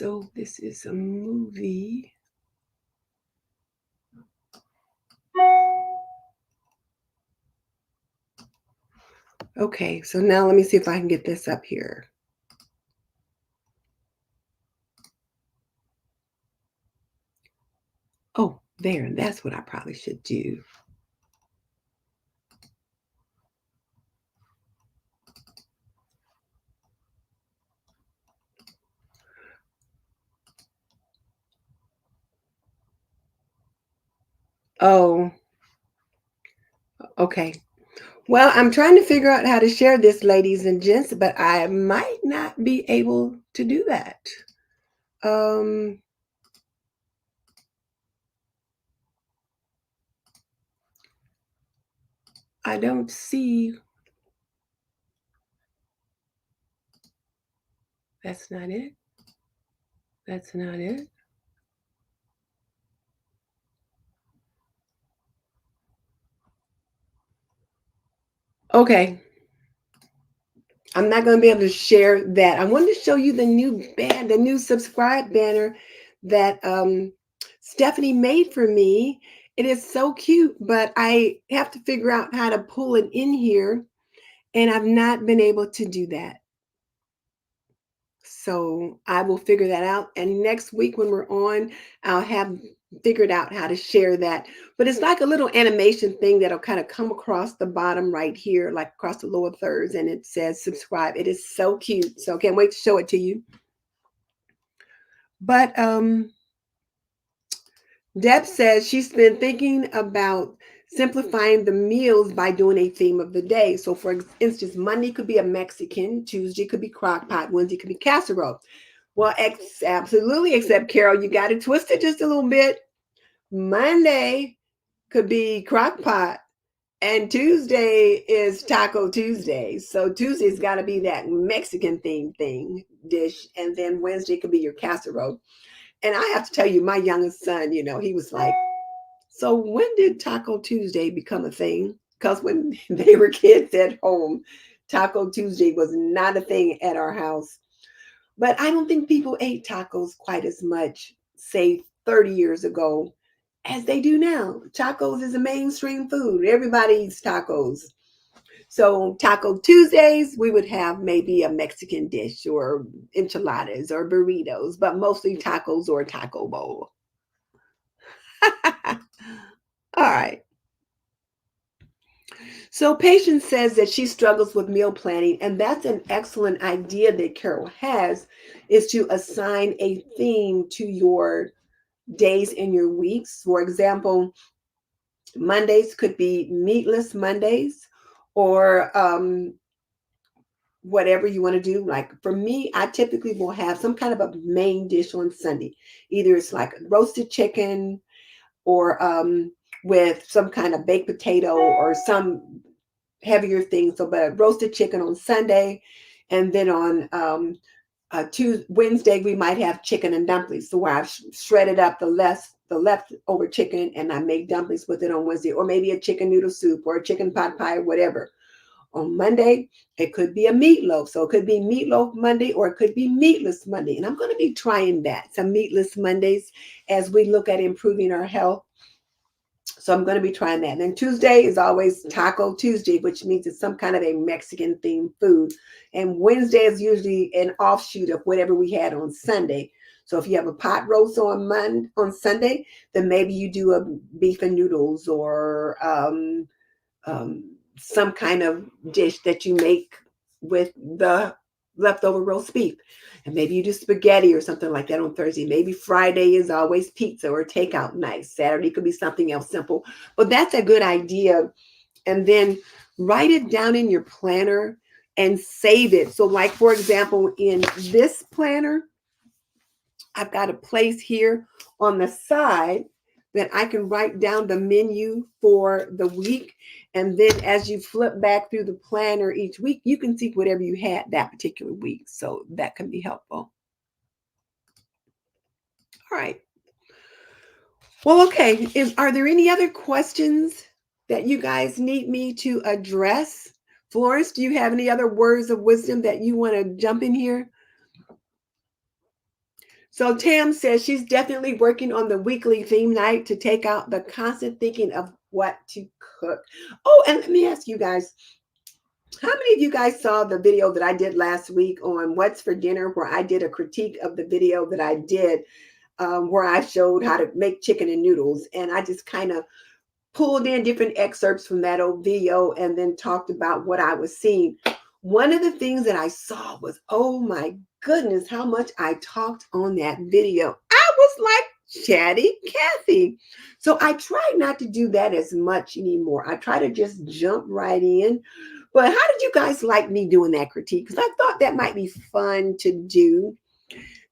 So this is a movie. Okay, so now let me see if I can get this up here. Oh, there, that's what I probably should do. Oh, okay. Well, I'm trying to figure out how to share this, ladies and gents, but I might not be able to do that. Um, I don't see. That's not it. That's not it. Okay, I'm not going to be able to share that. I wanted to show you the new band, the new subscribe banner that Stephanie made for me. It is so cute, but I have to figure out how to pull it in here, and I've not been able to do that. So I will figure that out. And next week when we're on, I'll have figured out how to share that. But it's like a little animation thing that'll kind of come across the bottom right here, like across the lower thirds, and it says subscribe. It is so cute. So can't wait to show it to you. But Deb says she's been thinking about simplifying the meals by doing a theme of the day. So for instance, Monday could be a Mexican, Tuesday could be crock pot, Wednesday could be casserole. Well, absolutely, except Carol, you got to twist it just a little bit. Monday could be crock pot, and Tuesday is Taco Tuesday. So Tuesday's got to be that Mexican themed thing dish, and then Wednesday could be your casserole. And I have to tell you, my youngest son, he was like, "So when did Taco Tuesday become a thing?" Because when they were kids at home, Taco Tuesday was not a thing at our house. But I don't think people ate tacos quite as much, say 30 years ago, as they do now. Tacos is a mainstream food. Everybody eats tacos. So Taco Tuesdays, we would have maybe a Mexican dish or enchiladas or burritos, but mostly tacos or a taco bowl. All right. So Patience says that she struggles with meal planning, and that's an excellent idea that Carol has, is to assign a theme to your days in your weeks. For example, Mondays could be meatless Mondays, or whatever you want to do. Like for me, I typically will have some kind of a main dish on Sunday. Either it's like roasted chicken or with some kind of baked potato or some heavier thing. So, but roasted chicken on Sunday, and then on Tuesday, Wednesday, we might have chicken and dumplings. So where I've shredded up the leftover chicken and I make dumplings with it on Wednesday, or maybe a chicken noodle soup or a chicken pot pie or whatever. On Monday, it could be a meatloaf. So it could be meatloaf Monday or it could be meatless Monday. And I'm going to be trying that, some meatless Mondays, as we look at improving our health. So I'm going to be trying that. And then Tuesday is always Taco Tuesday, which means it's some kind of a Mexican themed food. And Wednesday is usually an offshoot of whatever we had on Sunday. So if you have a pot roast on Sunday, then maybe you do a beef and noodles or um, some kind of dish that you make with the leftover roast beef. And maybe you do spaghetti or something like that on Thursday. Maybe Friday is always pizza or takeout night. Saturday could be something else simple. But that's a good idea. And then write it down in your planner and save it. So, like, for example, in this planner, I've got a place here on the side that I can write down the menu for the week. And then as you flip back through the planner each week, you can see whatever you had that particular week. So that can be helpful. All right. Well, okay. Are there any other questions that you guys need me to address? Florence, do you have any other words of wisdom that you want to jump in here? So Tam says she's definitely working on the weekly theme night to take out the constant thinking of what to cook. Oh, and let me ask you guys, how many of you guys saw the video that I did last week on what's for dinner, where I did a critique of the video that I did, where I showed how to make chicken and noodles, and I just kind of pulled in different excerpts from that old video and then talked about what I was seeing. One of the things that I saw was, oh my goodness, how much I talked on that video. I was like Chatty Cathy. So I try not to do that as much anymore. I try to just jump right in. But how did you guys like me doing that critique? Because I thought that might be fun to do,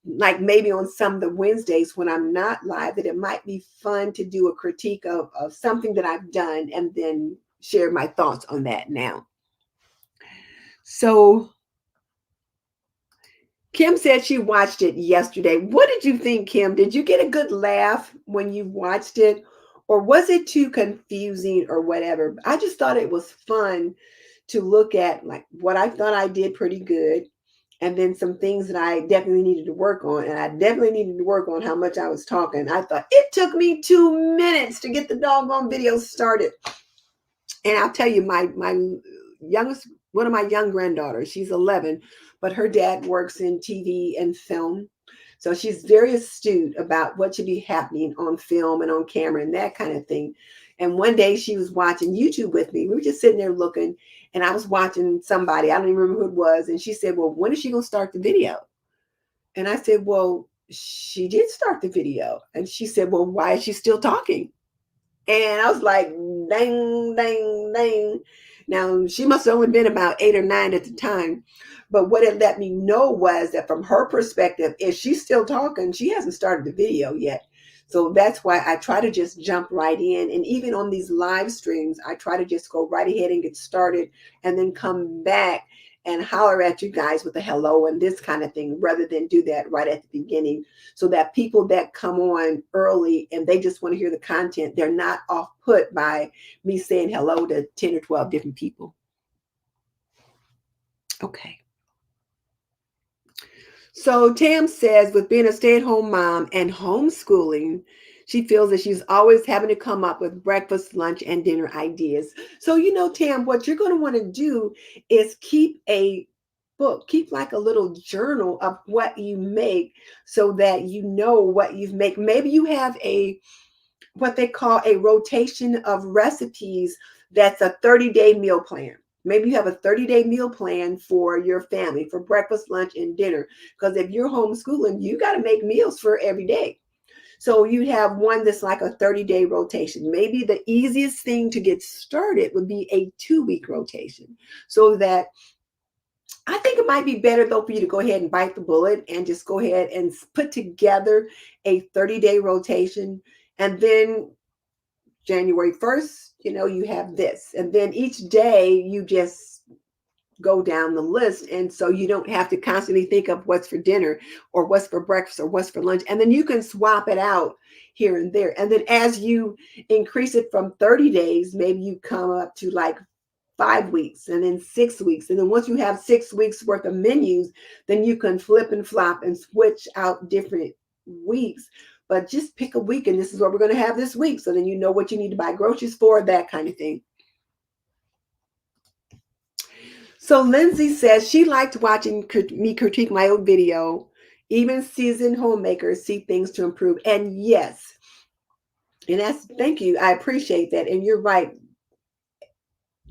like maybe on some of the Wednesdays when I'm not live, that it might be fun to do a critique of something that I've done and then share my thoughts on that now. So Kim said she watched it yesterday. What did you think, Kim? Did you get a good laugh when you watched it? Or was it too confusing or whatever? I just thought it was fun to look at, like what I thought I did pretty good, and then some things that I definitely needed to work on. And I definitely needed to work on how much I was talking. I thought it took me 2 minutes to get the doggone video started. And I'll tell you, my youngest, one of my young granddaughters, she's 11, but her dad works in TV and film. So she's very astute about what should be happening on film and on camera and that kind of thing. And one day she was watching YouTube with me. We were just sitting there looking, and I was watching somebody. I don't even remember who it was. And she said, "Well, when is she going to start the video?" And I said, "Well, she did start the video." And she said, "Well, why is she still talking?" And I was like, dang, dang, dang. Now, she must have only been about 8 or 9 at the time. But what it let me know was that from her perspective, if she's still talking, she hasn't started the video yet. So that's why I try to just jump right in. And even on these live streams, I try to just go right ahead and get started and then come back and holler at you guys with a hello and this kind of thing, rather than do that right at the beginning, so that people that come on early and they just want to hear the content, they're not off put by me saying hello to 10 or 12 different people. Okay. So Tam says, with being a stay-at-home mom and homeschooling, she feels that she's always having to come up with breakfast, lunch, and dinner ideas. So, Tam, what you're going to want to do is keep a book, keep like a little journal of what you make, so that you know what you've made. Maybe you have what they call a rotation of recipes that's a 30-day meal plan. Maybe you have a 30-day meal plan for your family for breakfast, lunch, and dinner. Because if you're homeschooling, you got to make meals for every day. So you have one that's like a 30-day rotation. Maybe the easiest thing to get started would be a 2-week rotation. So that I think it might be better though for you to go ahead and bite the bullet and just go ahead and put together a 30-day rotation. And then January 1st, you have this. And then each day you just go down the list. And so you don't have to constantly think of what's for dinner or what's for breakfast or what's for lunch. And then you can swap it out here and there. And then as you increase it from 30 days, maybe you come up to like 5 weeks and then 6 weeks. And then once you have 6 weeks worth of menus, then you can flip and flop and switch out different weeks. But just pick a week, and this is what we're going to have this week. So then you know what you need to buy groceries for, that kind of thing. So Lindsay says she liked watching me critique my old video. Even seasoned homemakers see things to improve. And yes, and thank you. I appreciate that. And you're right.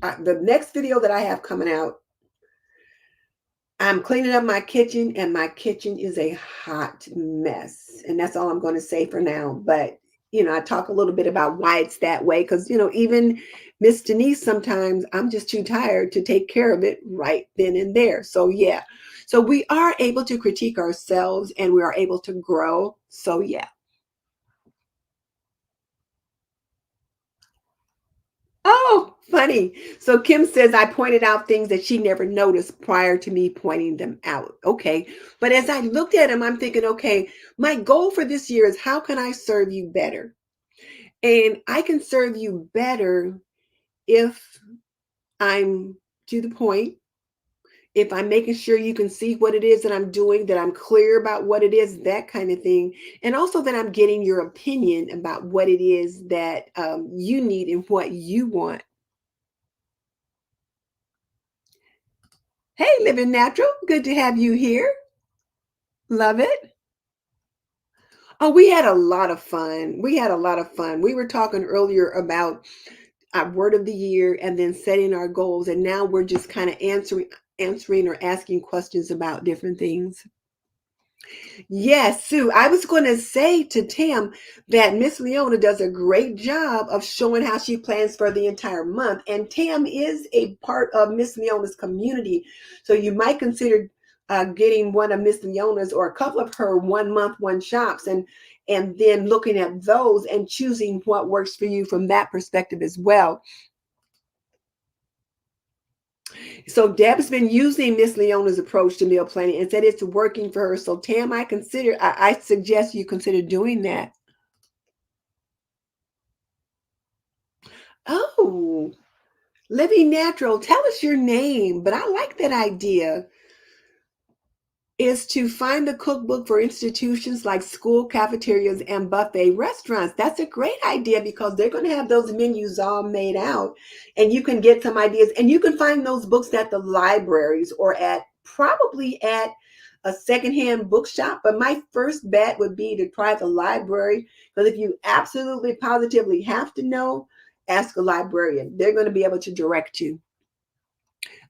The next video that I have coming out, I'm cleaning up my kitchen, and my kitchen is a hot mess. And that's all I'm going to say for now. But, I talk a little bit about why it's that way, because, even Miss Denise, sometimes I'm just too tired to take care of it right then and there. So, yeah. So we are able to critique ourselves, and we are able to grow. So, yeah. Oh, funny. So Kim says I pointed out things that she never noticed prior to me pointing them out. Okay. But as I looked at them, I'm thinking, okay, my goal for this year is how can I serve you better? And I can serve you better if I'm to the point, if I'm making sure you can see what it is that I'm doing, that I'm clear about what it is, that kind of thing. And also that I'm getting your opinion about what it is that you need and what you want. Hey, Living Natural, good to have you here. Love it. Oh, we had a lot of fun. We had a lot of fun. We were talking earlier about our word of the year and then setting our goals. And now we're just kind of answering or asking questions about different things. Yes, Sue. I was going to say to Tam that Miss Leona does a great job of showing how she plans for the entire month. And Tam is a part of Miss Leona's community. So you might consider getting one of Miss Leona's or a couple of her 1 month, one shops and then looking at those and choosing what works for you from that perspective as well. So Deb's been using Miss Leona's approach to meal planning and said it's working for her. So Tam, I suggest you consider doing that. Oh, Living Natural, tell us your name, but I like that idea. Is to find the cookbook for institutions like school cafeterias and buffet restaurants. That's a great idea because they're going to have those menus all made out and you can get some ideas and you can find those books at the libraries or at probably at a secondhand bookshop. But my first bet would be to try the library because if you absolutely positively have to know, ask a librarian. They're going to be able to direct you.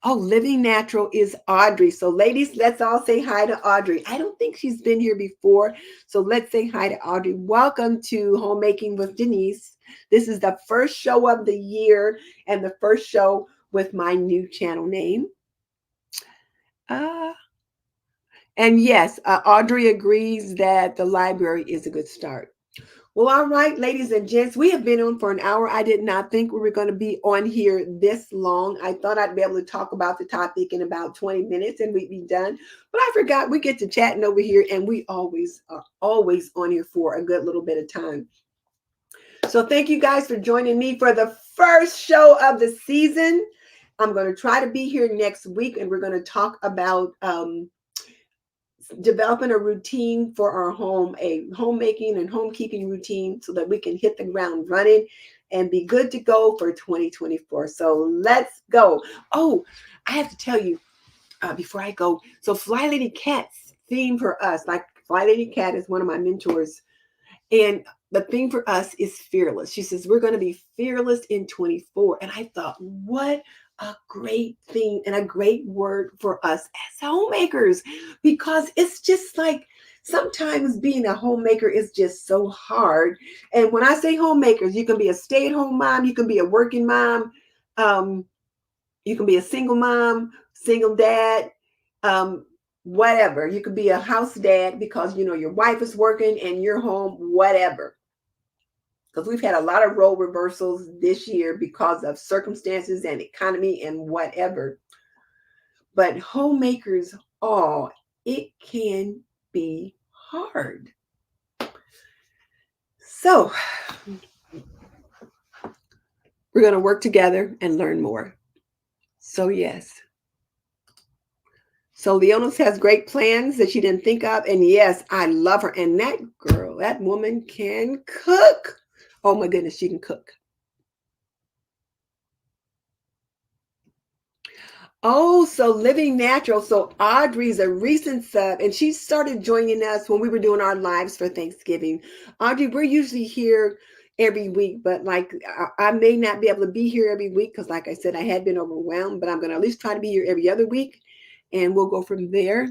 Oh, Living Natural is Audrey. So, ladies, let's all say hi to Audrey. I don't think she's been here before. So, let's say hi to Audrey. Welcome to Homemaking with Denise. This is the first show of the year and the first show with my new channel name. Uh, and yes, Audrey agrees that the library is a good start. Well, all right, ladies and gents, we have been on for an hour. I did not think we were going to be on here this long. I thought I'd be able to talk about the topic in about 20 minutes and we'd be done. But I forgot we get to chatting over here and we always are always on here for a good little bit of time. So thank you guys for joining me for the first show of the season. I'm going to try to be here next week and we're going to talk about developing a routine for our home, a homemaking and homekeeping routine so that we can hit the ground running and be good to go for 2024. So let's go. Oh, I have to tell you before I go. So Fly Lady Cat's theme for us, like Fly Lady Cat is one of my mentors. And the thing for us is fearless. She says, we're going to be fearless in 24. And I thought, what a great thing and a great word for us as homemakers, because it's just like sometimes being a homemaker is just so hard. And when I say homemakers, you can be a stay-at-home mom, you can be a working mom, um, you can be a single mom, single dad, um, whatever. You could be a house dad because you know your wife is working and you're home, whatever. Because we've had a lot of role reversals this year because of circumstances and economy and whatever. But homemakers, all it can be hard. So we're going to work together and learn more. So yes. So Leonis has great plans that she didn't think of. And yes, I love her. And that girl, that woman can cook. Oh my goodness, she can cook. Oh, so Living Natural. So Audrey's a recent sub, and she started joining us when we were doing our lives for Thanksgiving. Audrey, we're usually here every week, but like I may not be able to be here every week because, like I said, I had been overwhelmed, but I'm going to at least try to be here every other week, and we'll go from there.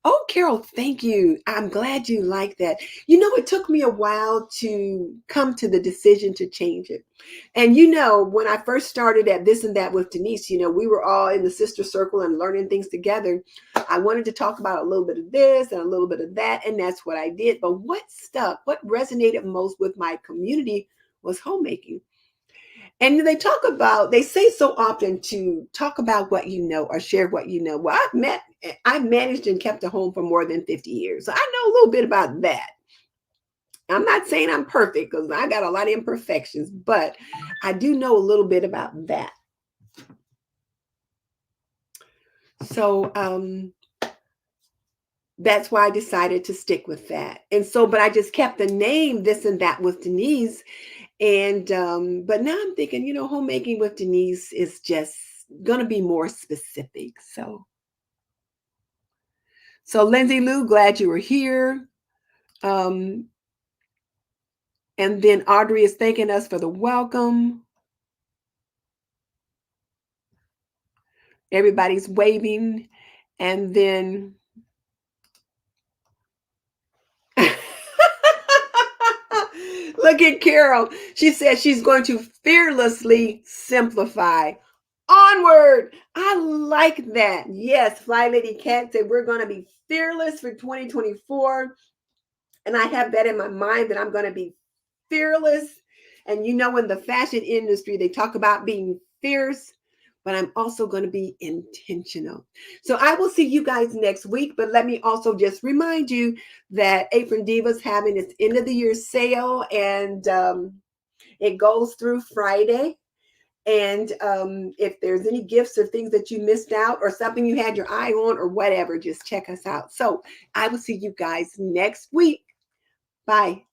Oh, Carol, thank you. I'm glad you like that. You know, it took me a while to come to the decision to change it. And you know, when I first started at this and that with Denise, you know, we were all in the sister circle and learning things together. I wanted to talk about a little bit of this and a little bit of that, and that's what I did. But what stuck, what resonated most with my community was homemaking. And they say so often to talk about what you know or share what you know. Well, I've managed and kept a home for more than 50 years. So I know a little bit about that. I'm not saying I'm perfect because I got a lot of imperfections, but I do know a little bit about that. So that's why I decided to stick with that. And so, but I just kept the name this and that with Denise. And but now I'm thinking, homemaking with Denise is just gonna be more specific. So Lindsay Lou, glad you were here. Um, and then Audrey is thanking us for the welcome. Everybody's waving. And then look at Carol. She said she's going to fearlessly simplify. Onward. I like that. Yes, Fly Lady Cat said we're going to be fearless for 2024. And I have that in my mind that I'm going to be fearless. And in the fashion industry, they talk about being fierce, but I'm also going to be intentional. So I will see you guys next week. But let me also just remind you that Apron Diva is having its end of the year sale, and it goes through Friday. And if there's any gifts or things that you missed out or something you had your eye on or whatever, just check us out. So I will see you guys next week. Bye.